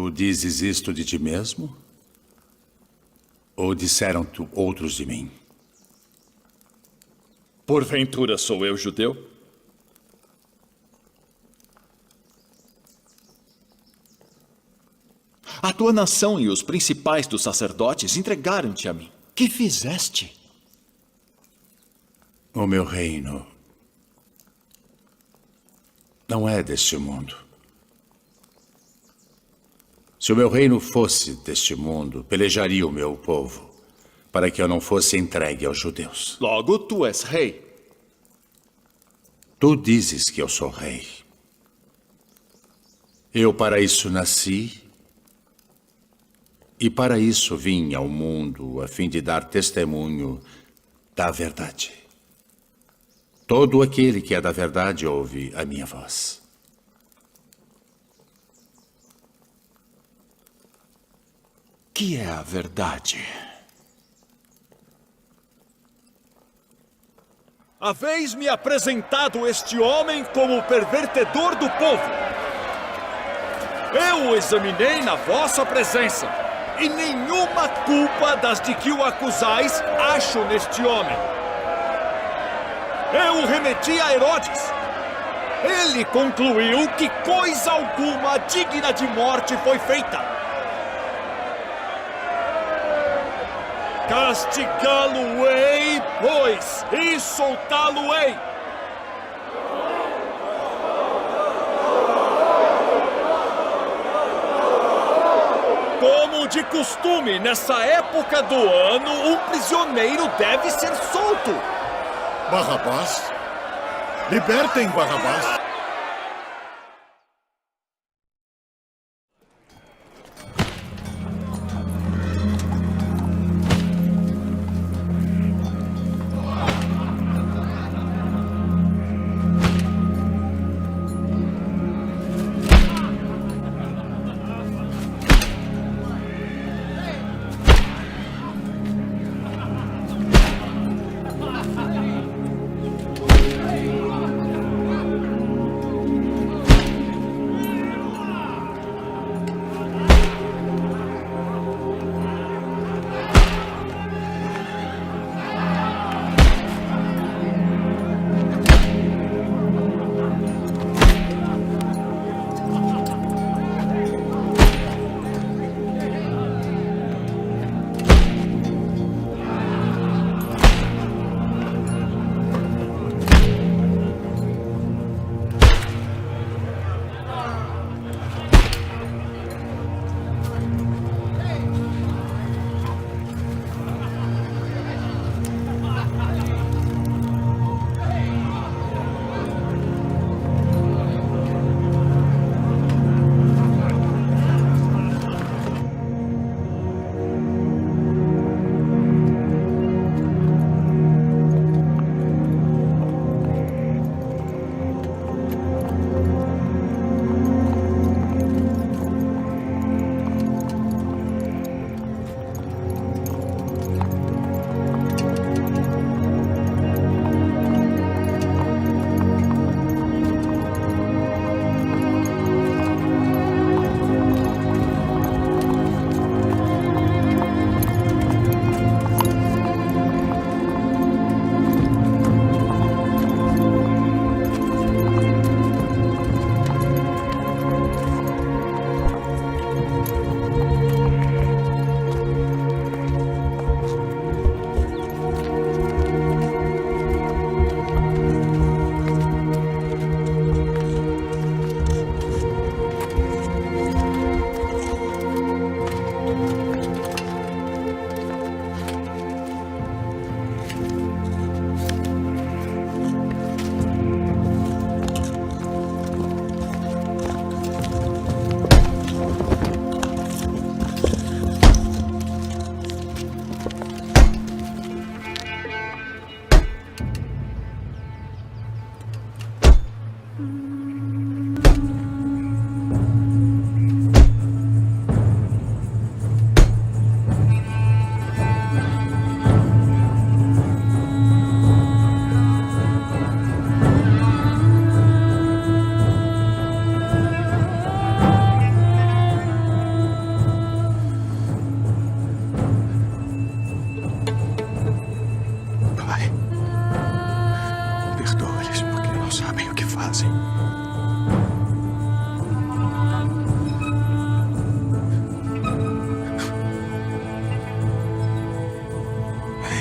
[SPEAKER 14] Tu dizes isto de ti mesmo? Ou disseram outros de mim?
[SPEAKER 13] Porventura sou eu judeu?
[SPEAKER 1] A tua nação e os principais dos sacerdotes entregaram-te a mim. Que fizeste?
[SPEAKER 14] O meu reino não é deste mundo. Se o meu reino fosse deste mundo, pelejaria o meu povo para que eu não fosse entregue aos judeus.
[SPEAKER 1] Logo, tu és rei.
[SPEAKER 14] Tu dizes que eu sou rei. Eu para isso nasci e para isso vim ao mundo, a fim de dar testemunho da verdade. Todo aquele que é da verdade ouve a minha voz.
[SPEAKER 1] Que é a verdade?
[SPEAKER 13] Haveis-me apresentado este homem como o pervertedor do povo. Eu o examinei na vossa presença, e nenhuma culpa das de que o acusais acho neste homem. Eu o remeti a Herodes. Ele concluiu que coisa alguma digna de morte foi feita. Castigá-lo-ei, pois, e soltá-lo-ei. Como de costume, nessa época do ano, um prisioneiro deve ser solto.
[SPEAKER 20] Barrabás? Libertem Barrabás.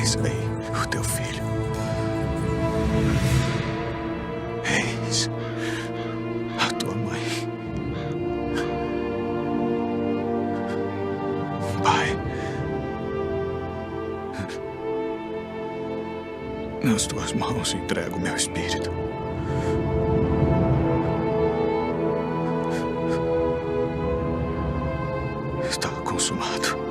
[SPEAKER 11] Eis aí o teu filho. Eis a tua mãe. Pai, nas tuas mãos entrego meu espírito. Está consumado.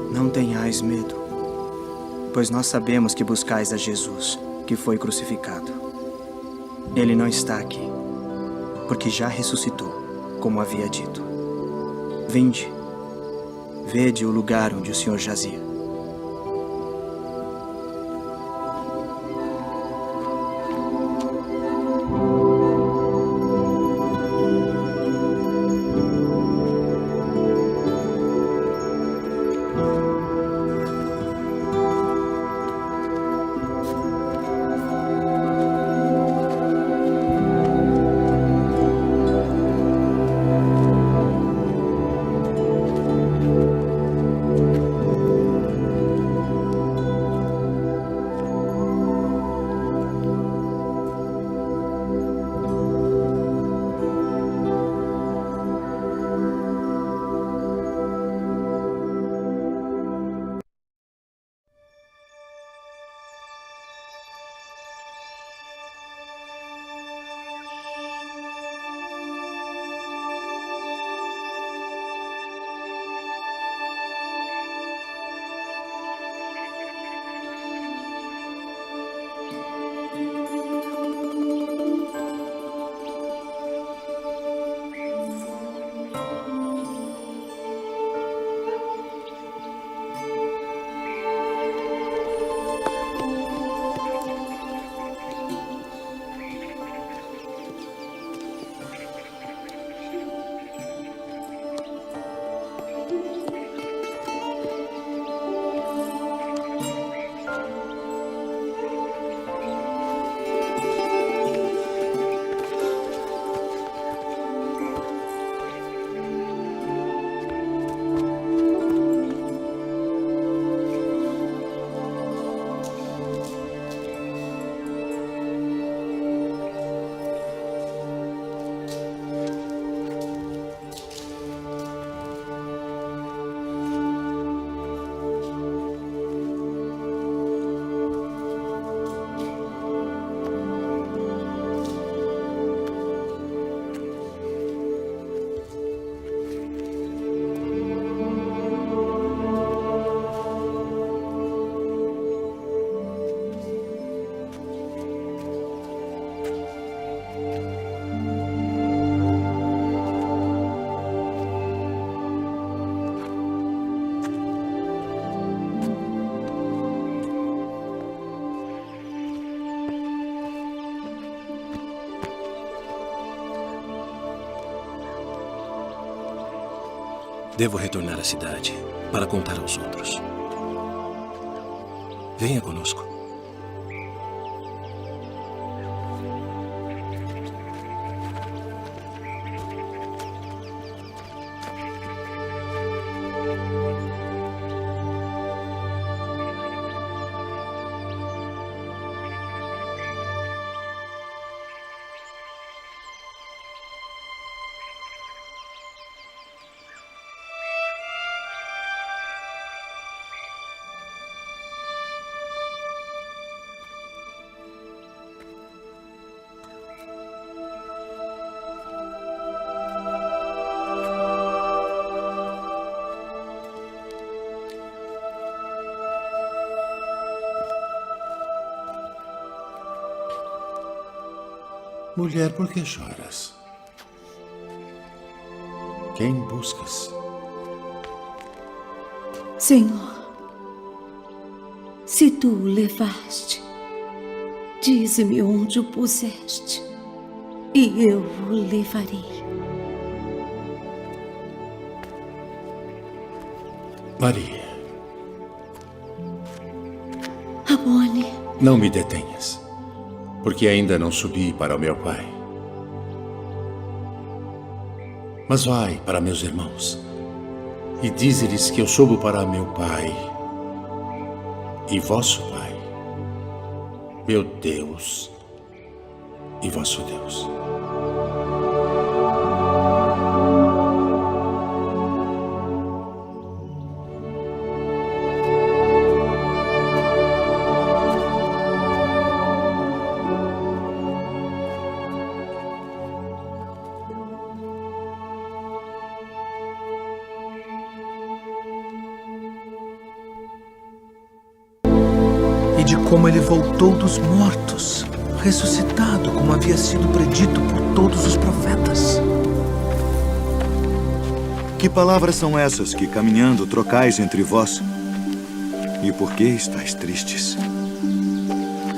[SPEAKER 21] Não tenhais medo, pois nós sabemos que buscais a Jesus, que foi crucificado. Ele não está aqui, porque já ressuscitou, como havia dito. Vinde, vede o lugar onde o Senhor jazia.
[SPEAKER 4] Devo retornar à cidade para contar aos outros. Venha conosco.
[SPEAKER 20] Mulher, por que choras? Quem buscas?
[SPEAKER 22] Senhor, se tu o levaste, dize-me onde o puseste, e eu o levarei.
[SPEAKER 20] Maria.
[SPEAKER 22] Rabboni.
[SPEAKER 14] Não me detenhas, porque ainda não subi para o meu Pai. Mas vai para meus irmãos e dize-lhes que eu subo para meu Pai e vosso Pai, meu Deus e vosso Deus.
[SPEAKER 10] De como ele voltou dos mortos, ressuscitado, como havia sido predito por todos os profetas.
[SPEAKER 16] Que palavras são essas que, caminhando, trocais entre vós? E por que estáis tristes?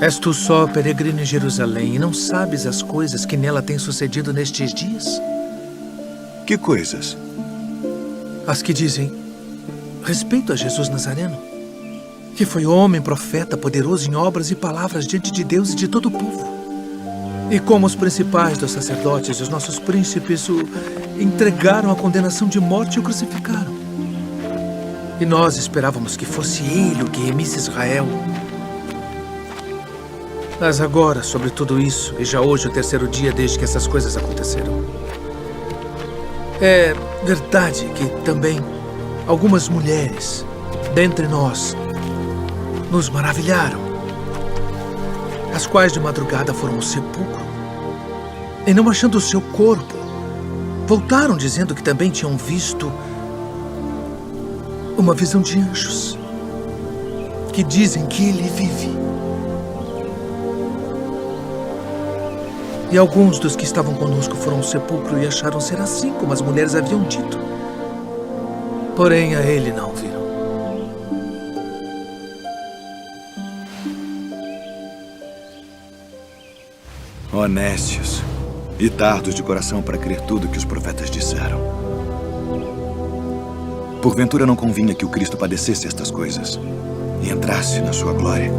[SPEAKER 10] És tu só, peregrino em Jerusalém, e não sabes as coisas que nela têm sucedido nestes dias?
[SPEAKER 16] Que coisas?
[SPEAKER 10] As que dizem respeito a Jesus Nazareno, que foi homem, profeta, poderoso em obras e palavras diante de Deus e de todo o povo. E como os principais dos sacerdotes e os nossos príncipes o entregaram à condenação de morte e o crucificaram. E nós esperávamos que fosse ele o que remisse Israel. Mas agora, sobre tudo isso, e já hoje o terceiro dia desde que essas coisas aconteceram, é verdade que também algumas mulheres dentre nós nos maravilharam, as quais de madrugada foram ao sepulcro e, não achando o seu corpo, voltaram dizendo que também tinham visto uma visão de anjos que dizem que ele vive. E alguns dos que estavam conosco foram ao sepulcro e acharam ser assim como as mulheres haviam dito. Porém, a ele não viram.
[SPEAKER 16] Honestos e tardos de coração para crer tudo que os profetas disseram. Porventura não convinha que o Cristo padecesse estas coisas e entrasse na sua glória?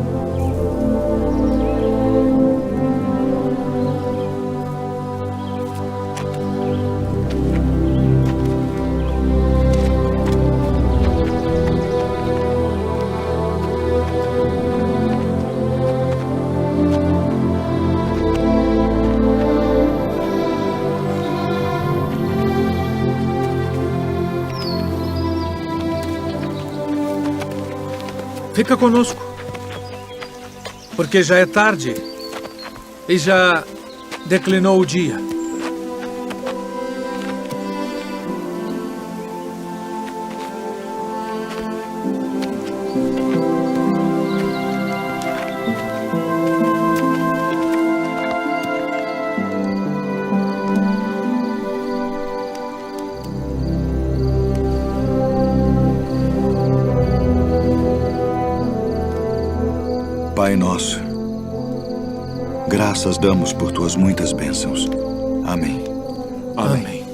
[SPEAKER 10] Fica conosco, porque já é tarde e já declinou o dia.
[SPEAKER 16] Pai nosso, graças damos por tuas muitas bênçãos. Amém.
[SPEAKER 10] Amém.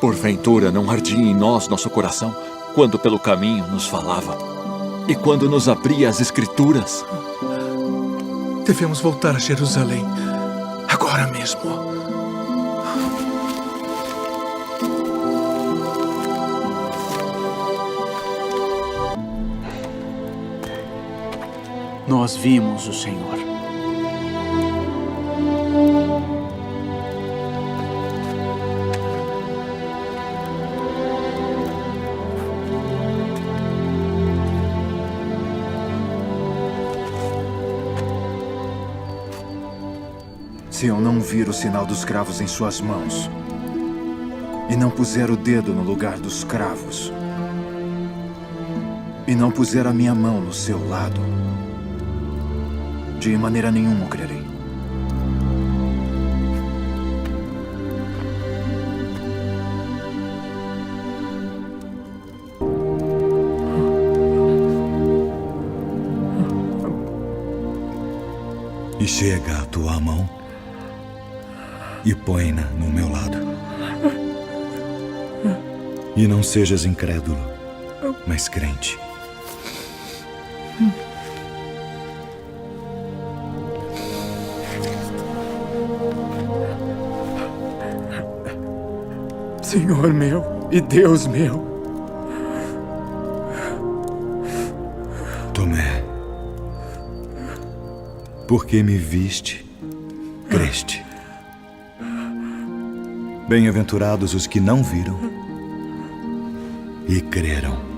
[SPEAKER 1] Porventura não ardia em nós nosso coração quando pelo caminho nos falava e quando nos abria as Escrituras?
[SPEAKER 10] Devemos voltar a Jerusalém agora mesmo.
[SPEAKER 18] Nós vimos o Senhor.
[SPEAKER 16] Se eu não vir o sinal dos cravos em suas mãos e não puser o dedo no lugar dos cravos e não puser a minha mão no seu lado, de maneira nenhuma o crerei. E chega a tua mão e põe-na no meu lado. E não sejas incrédulo, mas crente.
[SPEAKER 5] Senhor meu e Deus meu.
[SPEAKER 16] Tomé, porque me viste, creste. Bem-aventurados os que não viram e creram.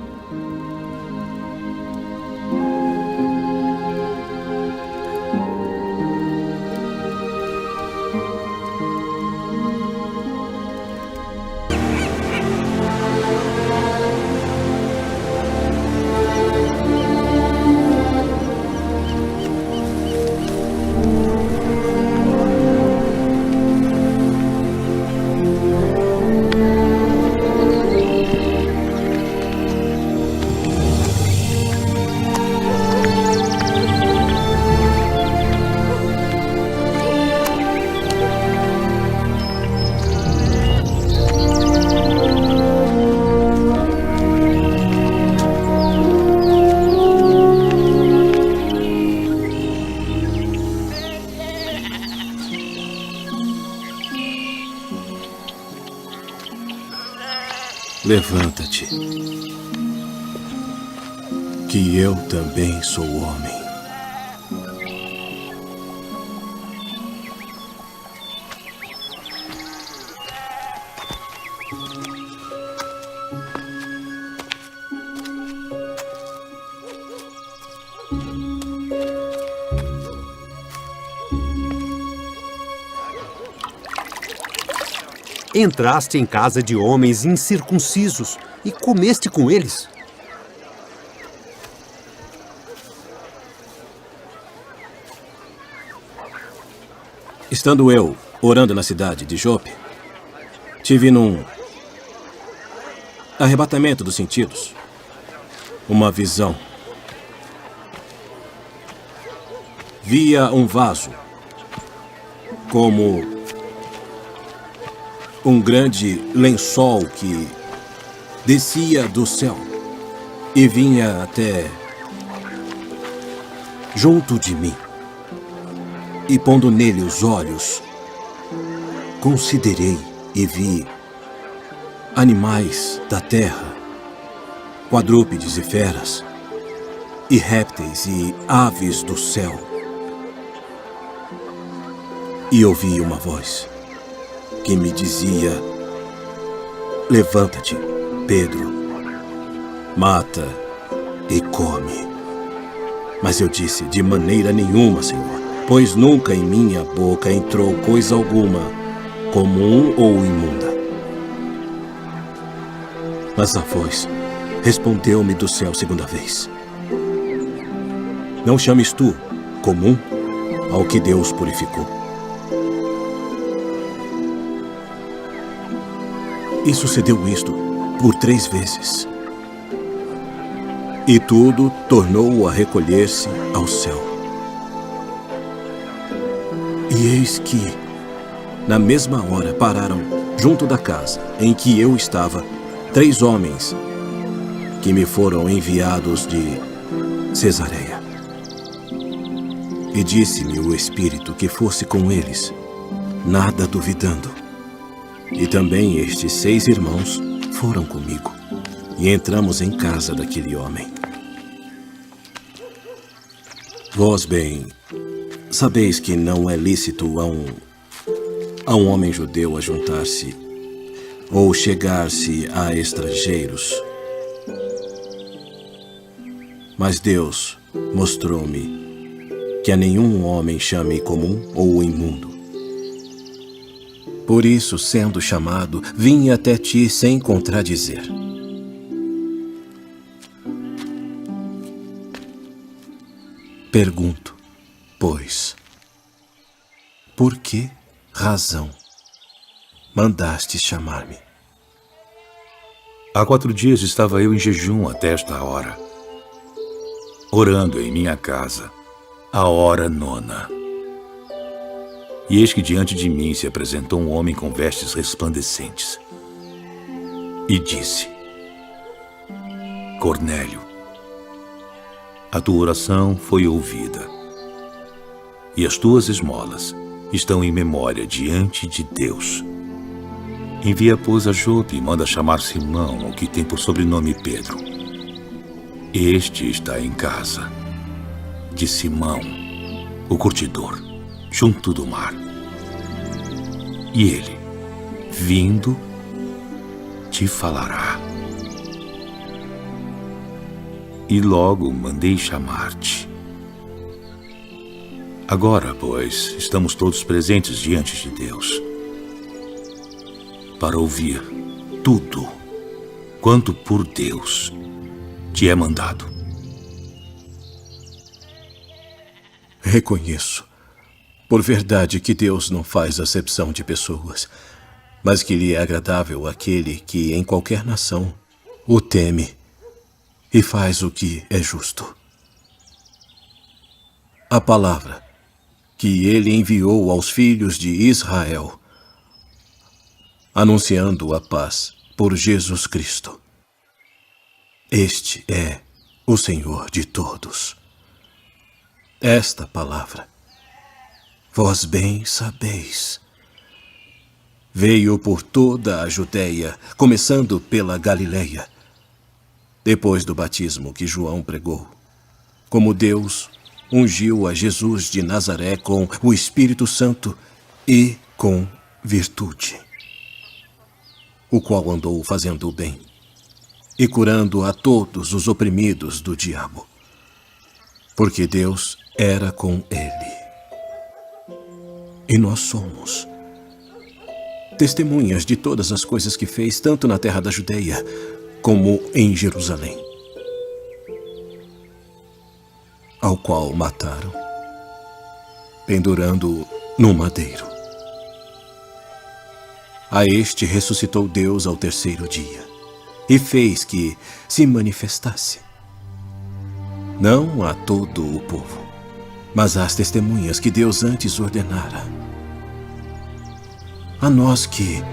[SPEAKER 4] Levanta-te, que eu também sou homem.
[SPEAKER 6] Entraste em casa de homens incircuncisos e comeste com eles.
[SPEAKER 4] Estando eu orando na cidade de Jope, tive num arrebatamento dos sentidos uma visão. Via um vaso como um grande lençol que descia do céu e vinha até junto de mim. E pondo nele os olhos, considerei e vi animais da terra, quadrúpedes e feras, e répteis e aves do céu. E ouvi uma voz que me dizia: levanta-te, Pedro, mata e come. Mas eu disse: de maneira nenhuma, Senhor, pois nunca em minha boca entrou coisa alguma, comum ou imunda. Mas a voz respondeu-me do céu segunda vez: não chames tu comum ao que Deus purificou. E sucedeu isto por 3 vezes. E tudo tornou a recolher-se ao céu. E eis que, na mesma hora, pararam junto da casa em que eu estava, 3 homens que me foram enviados de Cesareia. E disse-me o Espírito que fosse com eles, nada duvidando. E também estes 6 irmãos foram comigo, e entramos em casa daquele homem. Vós bem sabeis que não é lícito a um homem judeu ajuntar-se ou chegar-se a estrangeiros. Mas Deus mostrou-me que a nenhum homem chame comum ou imundo. Por isso, sendo chamado, vim até ti sem contradizer. Pergunto, pois, por que razão mandaste chamar-me?
[SPEAKER 2] Há 4 dias estava eu em jejum até esta hora, orando em minha casa, a hora 9. E eis que diante de mim se apresentou um homem com vestes resplandecentes. E disse: Cornélio, a tua oração foi ouvida, e as tuas esmolas estão em memória diante de Deus. Envia, pois, a Jope e manda chamar Simão, o que tem por sobrenome Pedro. Este está em casa de Simão, o curtidor, junto do mar. E ele, vindo, te falará. E logo mandei chamar-te. Agora, pois, estamos todos presentes diante de Deus, para ouvir tudo quanto por Deus te é mandado.
[SPEAKER 4] Reconheço, por verdade, que Deus não faz acepção de pessoas, mas que lhe é agradável aquele que em qualquer nação o teme e faz o que é justo. A palavra que ele enviou aos filhos de Israel, anunciando a paz por Jesus Cristo. Este é o Senhor de todos. Esta palavra, vós bem sabeis, veio por toda a Judeia, começando pela Galileia, depois do batismo que João pregou, como Deus ungiu a Jesus de Nazaré com o Espírito Santo e com virtude, o qual andou fazendo o bem e curando a todos os oprimidos do diabo, porque Deus era com ele. E nós somos testemunhas de todas as coisas que fez, tanto na terra da Judeia como em Jerusalém, ao qual mataram, pendurando-o no madeiro. A este ressuscitou Deus ao 3º dia e fez que se manifestasse, não a todo o povo, mas às testemunhas que Deus antes ordenara, a nós que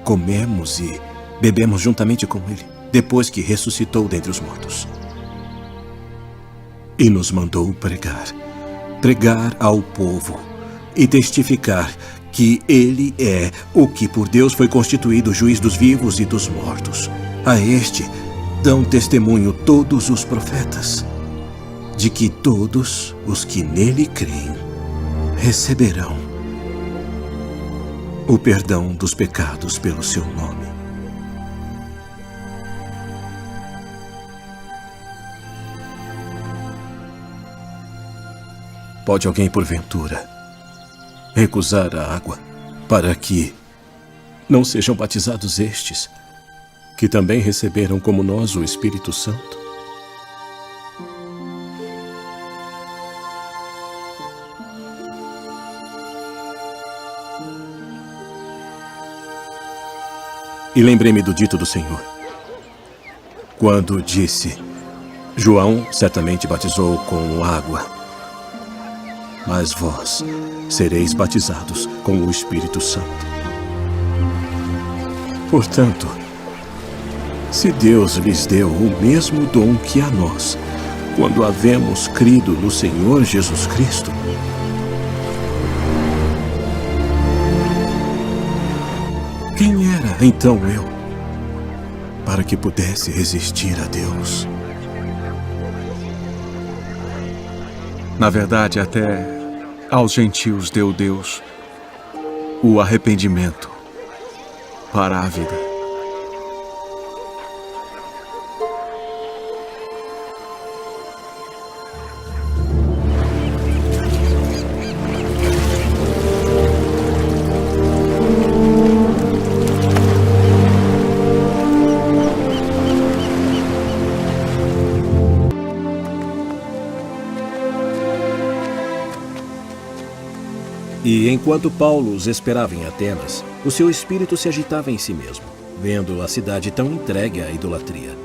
[SPEAKER 4] comemos e bebemos juntamente com ele, depois que ressuscitou dentre os mortos. E nos mandou pregar ao povo e testificar que ele é o que por Deus foi constituído juiz dos vivos e dos mortos. A este dão testemunho todos os profetas, de que todos os que nele creem receberão o perdão dos pecados pelo seu nome. Pode alguém, porventura, recusar a água para que não sejam batizados estes, que também receberam como nós o Espírito Santo? E lembrei-me do dito do Senhor, quando disse: João certamente batizou com água, mas vós sereis batizados com o Espírito Santo. Portanto, se Deus lhes deu o mesmo dom que a nós, quando havemos crido no Senhor Jesus Cristo, quem era então eu para que pudesse resistir a Deus?
[SPEAKER 7] Na verdade, até aos gentios deu Deus o arrependimento para a vida.
[SPEAKER 12] E enquanto Paulo os esperava em Atenas, o seu espírito se agitava em si mesmo, vendo a cidade tão entregue à idolatria.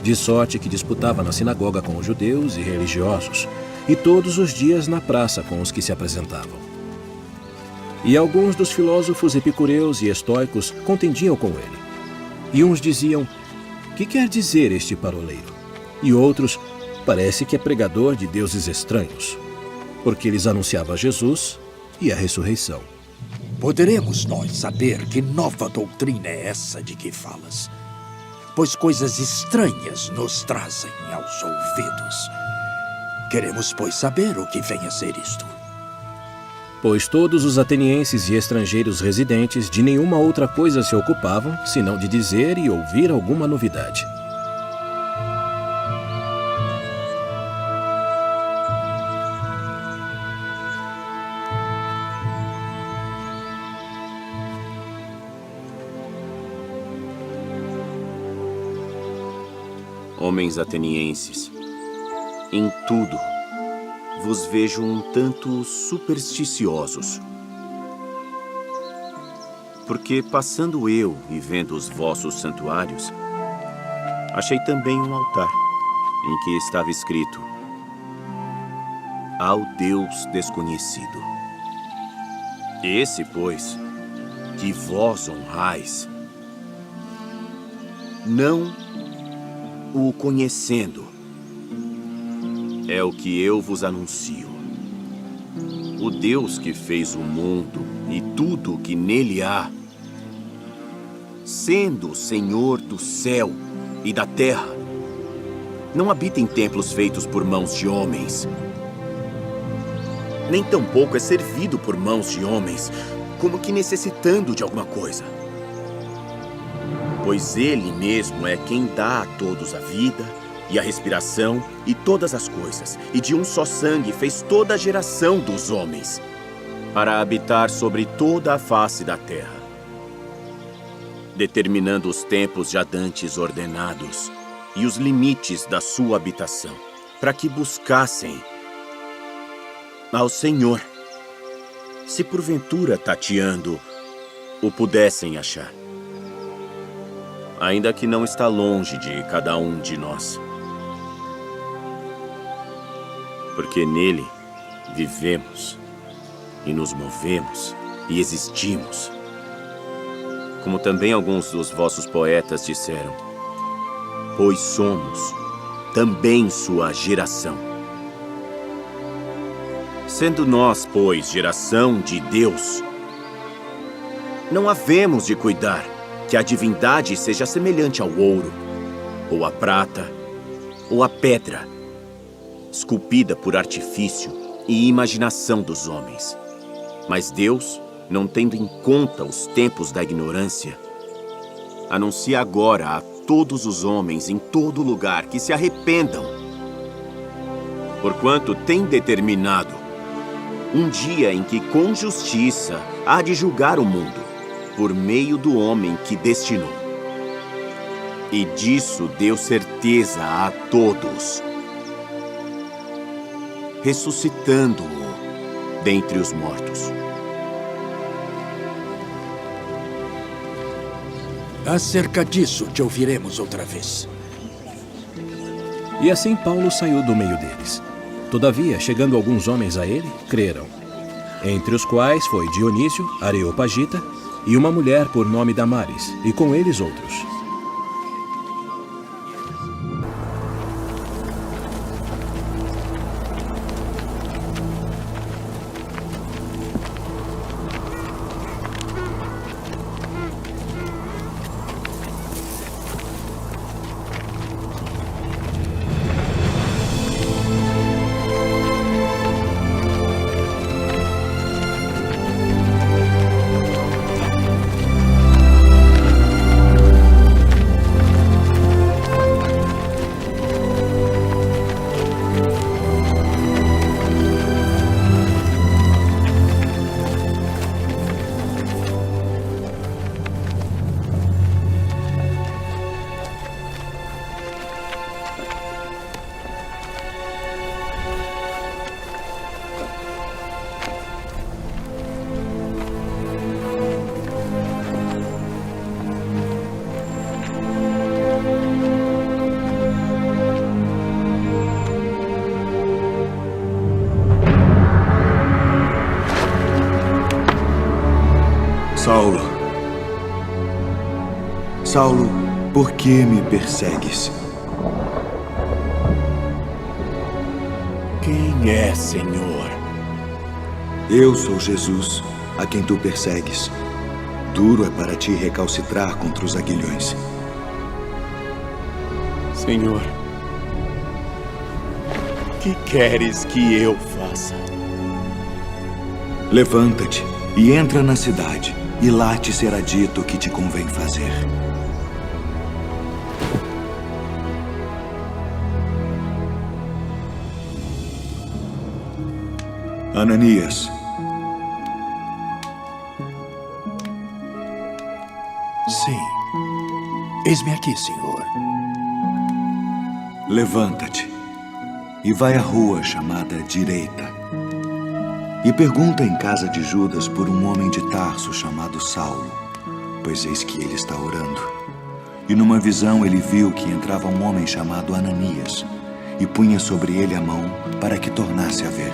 [SPEAKER 12] De sorte que disputava na sinagoga com os judeus e religiosos, e todos os dias na praça com os que se apresentavam. E alguns dos filósofos epicureus e estoicos contendiam com ele. E uns diziam: "Que quer dizer este paroleiro?" E outros: "Parece que é pregador de deuses estranhos", porque lhes anunciava Jesus e a ressurreição.
[SPEAKER 23] Poderemos nós saber que nova doutrina é essa de que falas? Pois coisas estranhas nos trazem aos ouvidos. Queremos, pois, saber o que vem a ser isto.
[SPEAKER 12] Pois todos os atenienses e estrangeiros residentes de nenhuma outra coisa se ocupavam, senão de dizer e ouvir alguma novidade.
[SPEAKER 24] Homens atenienses, em tudo vos vejo um tanto supersticiosos. Porque passando eu e vendo os vossos santuários, achei também um altar, em que estava escrito: "Ao Deus desconhecido". Esse, pois, que vós honrais, não o conhecendo, é o que eu vos anuncio. O Deus que fez o mundo e tudo o que nele há, sendo o Senhor do céu e da terra, não habita em templos feitos por mãos de homens, nem tampouco é servido por mãos de homens, como que necessitando de alguma coisa. Pois ele mesmo é quem dá a todos a vida e a respiração e todas as coisas, e de um só sangue fez toda a geração dos homens, para habitar sobre toda a face da terra, determinando os tempos já dantes ordenados e os limites da sua habitação, para que buscassem ao Senhor, se porventura tateando o pudessem achar. Ainda que não está longe de cada um de nós. Porque nele vivemos e nos movemos e existimos. Como também alguns dos vossos poetas disseram, pois somos também sua geração. Sendo nós, pois, geração de Deus, não havemos de cuidar que a divindade seja semelhante ao ouro, ou à prata, ou à pedra, esculpida por artifício e imaginação dos homens. Mas Deus, não tendo em conta os tempos da ignorância, anuncia agora a todos os homens em todo lugar que se arrependam, porquanto tem determinado um dia em que com justiça há de julgar o mundo, por meio do homem que destinou. E disso deu certeza a todos, ressuscitando-o dentre os mortos.
[SPEAKER 23] Acerca disso te ouviremos outra vez.
[SPEAKER 12] E assim Paulo saiu do meio deles. Todavia, chegando alguns homens a ele, creram, entre os quais foi Dionísio, Areopagita, e uma mulher por nome Damares, e com eles outros.
[SPEAKER 16] Saulo, Saulo, por que me persegues?
[SPEAKER 23] Quem é, Senhor?
[SPEAKER 16] Eu sou Jesus, a quem tu persegues. Duro é para ti recalcitrar contra os aguilhões.
[SPEAKER 23] Senhor, que queres que eu faça?
[SPEAKER 16] Levanta-te e entra na cidade, e lá te será dito o que te convém fazer. Ananias.
[SPEAKER 23] Sim. Eis-me aqui, Senhor.
[SPEAKER 16] Levanta-te e vai à rua chamada Direita. E pergunta em casa de Judas por um homem de Tarso chamado Saulo, pois eis que ele está orando. E numa visão ele viu que entrava um homem chamado Ananias, e punha sobre ele a mão para que tornasse a ver.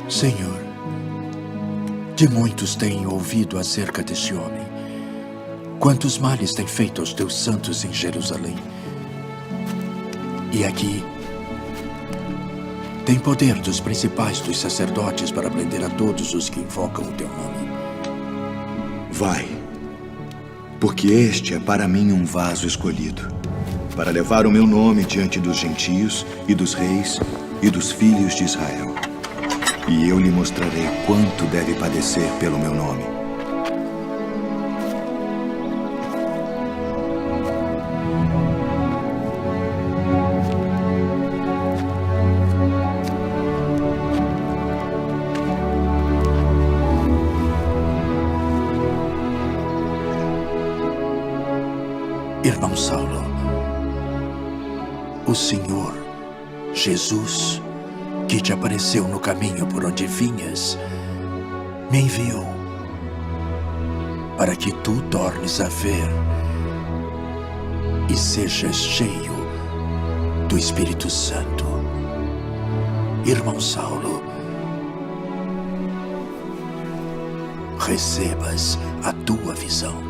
[SPEAKER 23] Senhor, de muitos tenho ouvido acerca deste homem. Quantos males tem feito aos teus santos em Jerusalém. E aqui tem poder dos principais dos sacerdotes para prender a todos os que invocam o teu nome.
[SPEAKER 16] Vai, porque este é para mim um vaso escolhido, para levar o meu nome diante dos gentios e dos reis e dos filhos de Israel. E eu lhe mostrarei quanto deve padecer pelo meu nome.
[SPEAKER 23] Irmão Saulo, o Senhor Jesus, que te apareceu no caminho por onde vinhas, me enviou para que tu tornes a ver e sejas cheio do Espírito Santo. Irmão Saulo, recebas a tua visão.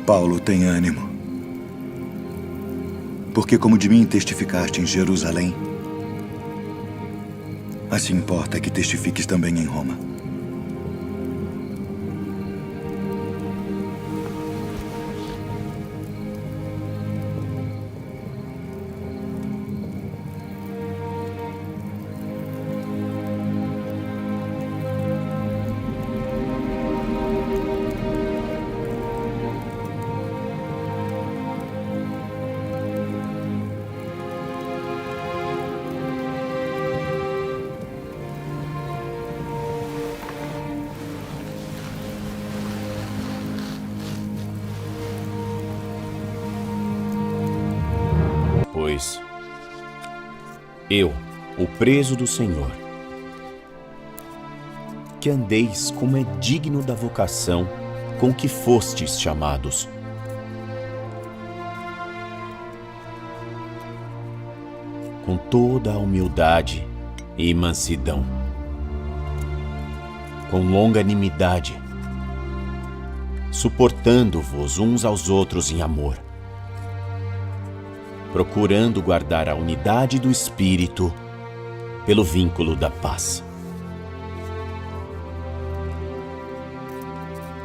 [SPEAKER 16] Paulo, tem ânimo. Porque como de mim testificaste em Jerusalém, assim importa que testifiques também em Roma.
[SPEAKER 3] Pois eu, o preso do Senhor, que andeis como é digno da vocação com que fostes chamados. Com toda a humildade e mansidão, com longanimidade, suportando-vos uns aos outros em amor, procurando guardar a unidade do Espírito pelo vínculo da paz.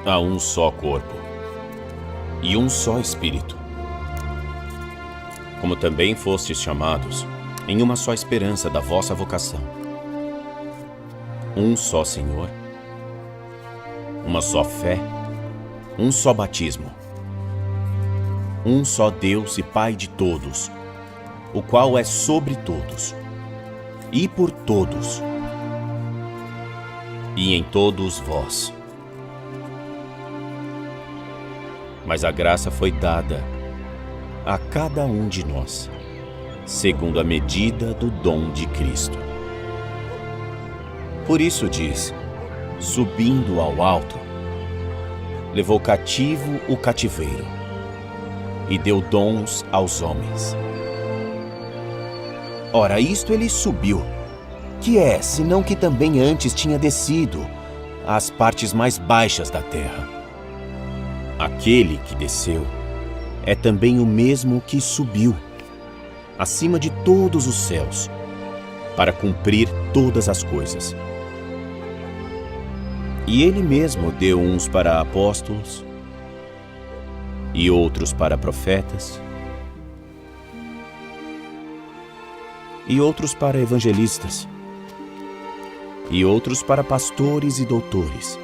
[SPEAKER 3] Há um só corpo e um só Espírito, como também fostes chamados em uma só esperança da vossa vocação. Um só Senhor, uma só fé, um só batismo, um só Deus e Pai de todos, o qual é sobre todos, e por todos, e em todos vós. Mas a graça foi dada a cada um de nós, segundo a medida do dom de Cristo. Por isso diz, subindo ao alto, levou cativo o cativeiro e deu dons aos homens. Ora, isto ele subiu, que é, senão que também antes tinha descido às partes mais baixas da terra. Aquele que desceu é também o mesmo que subiu acima de todos os céus, para cumprir todas as coisas. E ele mesmo deu uns para apóstolos, e outros para profetas, e outros para evangelistas, e outros para pastores e doutores,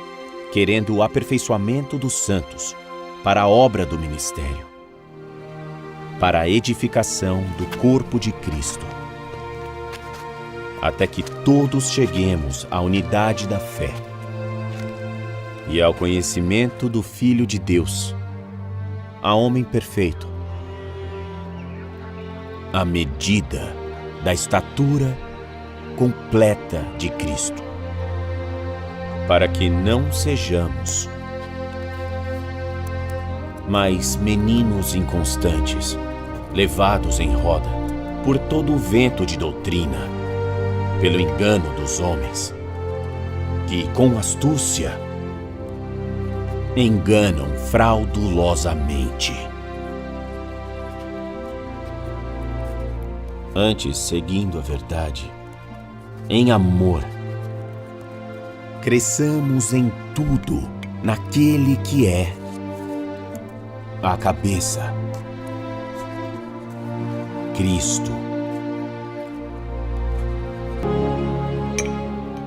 [SPEAKER 3] querendo o aperfeiçoamento dos santos, para a obra do ministério, para a edificação do corpo de Cristo, até que todos cheguemos à unidade da fé e ao conhecimento do Filho de Deus, a homem perfeito, à medida da estatura completa de Cristo, para que não sejamos mais meninos inconstantes, levados em roda por todo o vento de doutrina, pelo engano dos homens, que com astúcia enganam fraudulosamente. Antes, seguindo a verdade, em amor, cresçamos em tudo naquele que é a cabeça, Cristo.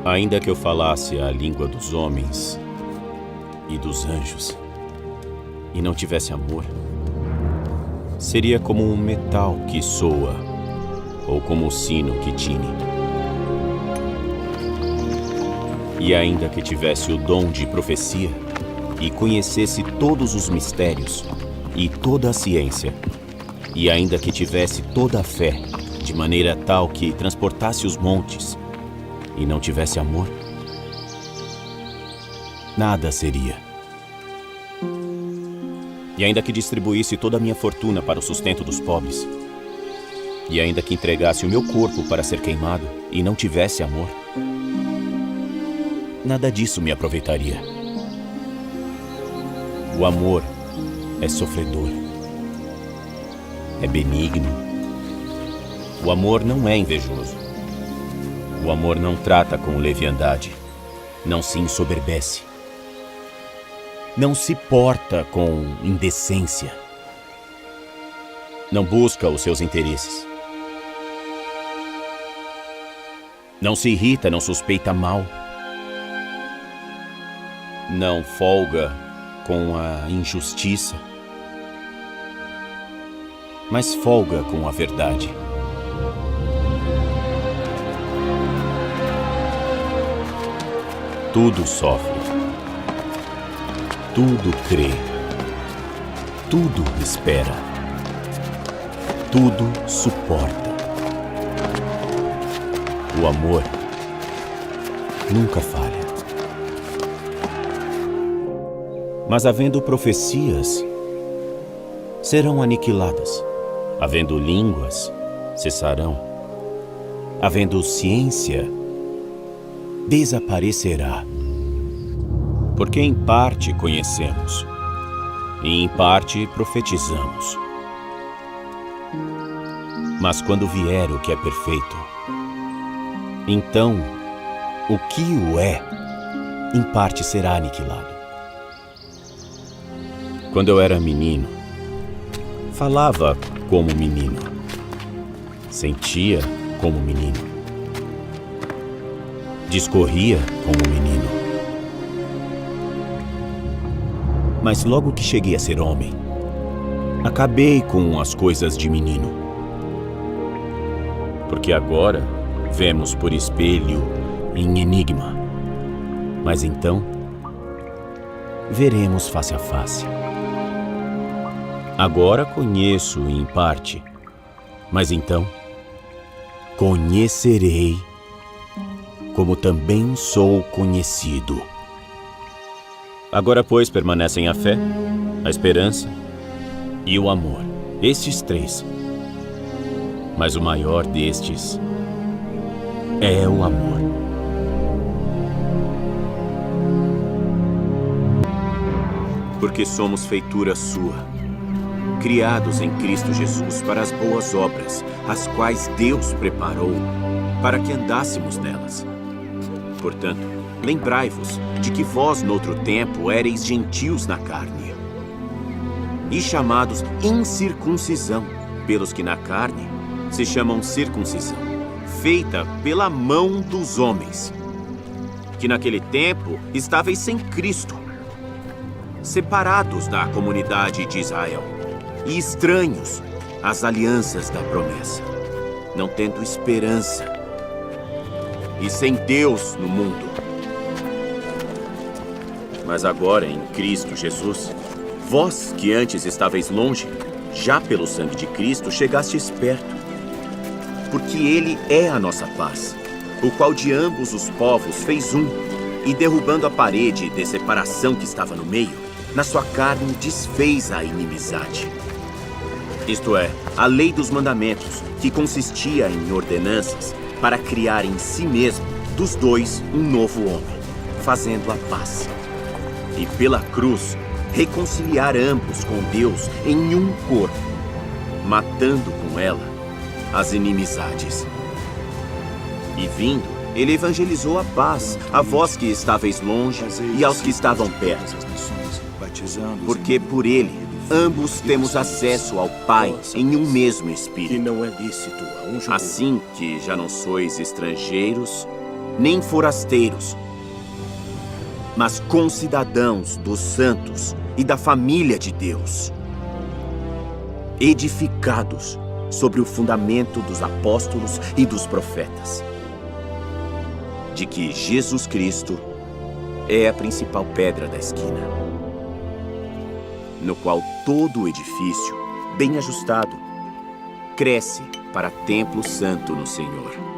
[SPEAKER 3] Ainda que eu falasse a língua dos homens e dos anjos, e não tivesse amor, seria como um metal que soa, ou como o sino que tine. E ainda que tivesse o dom de profecia, e conhecesse todos os mistérios, e toda a ciência, e ainda que tivesse toda a fé, de maneira tal que transportasse os montes, e não tivesse amor, nada seria. E ainda que distribuísse toda a minha fortuna para o sustento dos pobres, e ainda que entregasse o meu corpo para ser queimado, e não tivesse amor, nada disso me aproveitaria. O amor é sofredor, é benigno. O amor não é invejoso. O amor não trata com leviandade, não se ensoberbece, não se porta com indecência, não busca os seus interesses, não se irrita, não suspeita mal, não folga com a injustiça, mas folga com a verdade. Tudo sofre, tudo crê, tudo espera, tudo suporta. O amor nunca falha. Mas havendo profecias, serão aniquiladas. Havendo línguas, cessarão. Havendo ciência, desaparecerá. Porque em parte conhecemos, e em parte profetizamos. Mas quando vier o que é perfeito, então o que o é, em parte será aniquilado. Quando eu era menino, falava como menino, sentia como menino, discorria como menino. Mas logo que cheguei a ser homem, acabei com as coisas de menino. Porque agora vemos por espelho em enigma, mas então veremos face a face. Agora conheço em parte, mas então conhecerei como também sou conhecido. Agora, pois, permanecem a fé, a esperança e o amor, estes três. Mas o maior destes é o amor. Porque somos feitura sua, criados em Cristo Jesus para as boas obras, as quais Deus preparou para que andássemos nelas. Portanto, lembrai-vos de que vós, noutro tempo, éreis gentios na carne, e chamados incircuncisão, pelos que na carne se chamam circuncisão, feita pela mão dos homens, que naquele tempo estáveis sem Cristo, separados da comunidade de Israel, e estranhos às alianças da promessa, não tendo esperança, e sem Deus no mundo. Mas agora, em Cristo Jesus, vós que antes estáveis longe, já pelo sangue de Cristo chegastes perto, porque Ele é a nossa paz, o qual de ambos os povos fez um, e derrubando a parede de separação que estava no meio, na sua carne desfez a inimizade. Isto é, a lei dos mandamentos, que consistia em ordenanças, para criar em si mesmo, dos dois, um novo homem, fazendo a paz. E pela cruz, reconciliar ambos com Deus em um corpo, matando com ela as inimizades. E vindo, ele evangelizou a paz, a vós que estáveis longe e aos que estavam perto. Porque por ele, ambos temos acesso ao Pai em um mesmo Espírito.
[SPEAKER 24] Que não é lícito a um judeu.
[SPEAKER 3] Assim que já não sois estrangeiros, nem forasteiros, mas concidadãos dos santos e da família de Deus, edificados sobre o fundamento dos apóstolos e dos profetas, de que Jesus Cristo é a principal pedra da esquina, no qual todo o edifício, bem ajustado, cresce para templo santo no Senhor.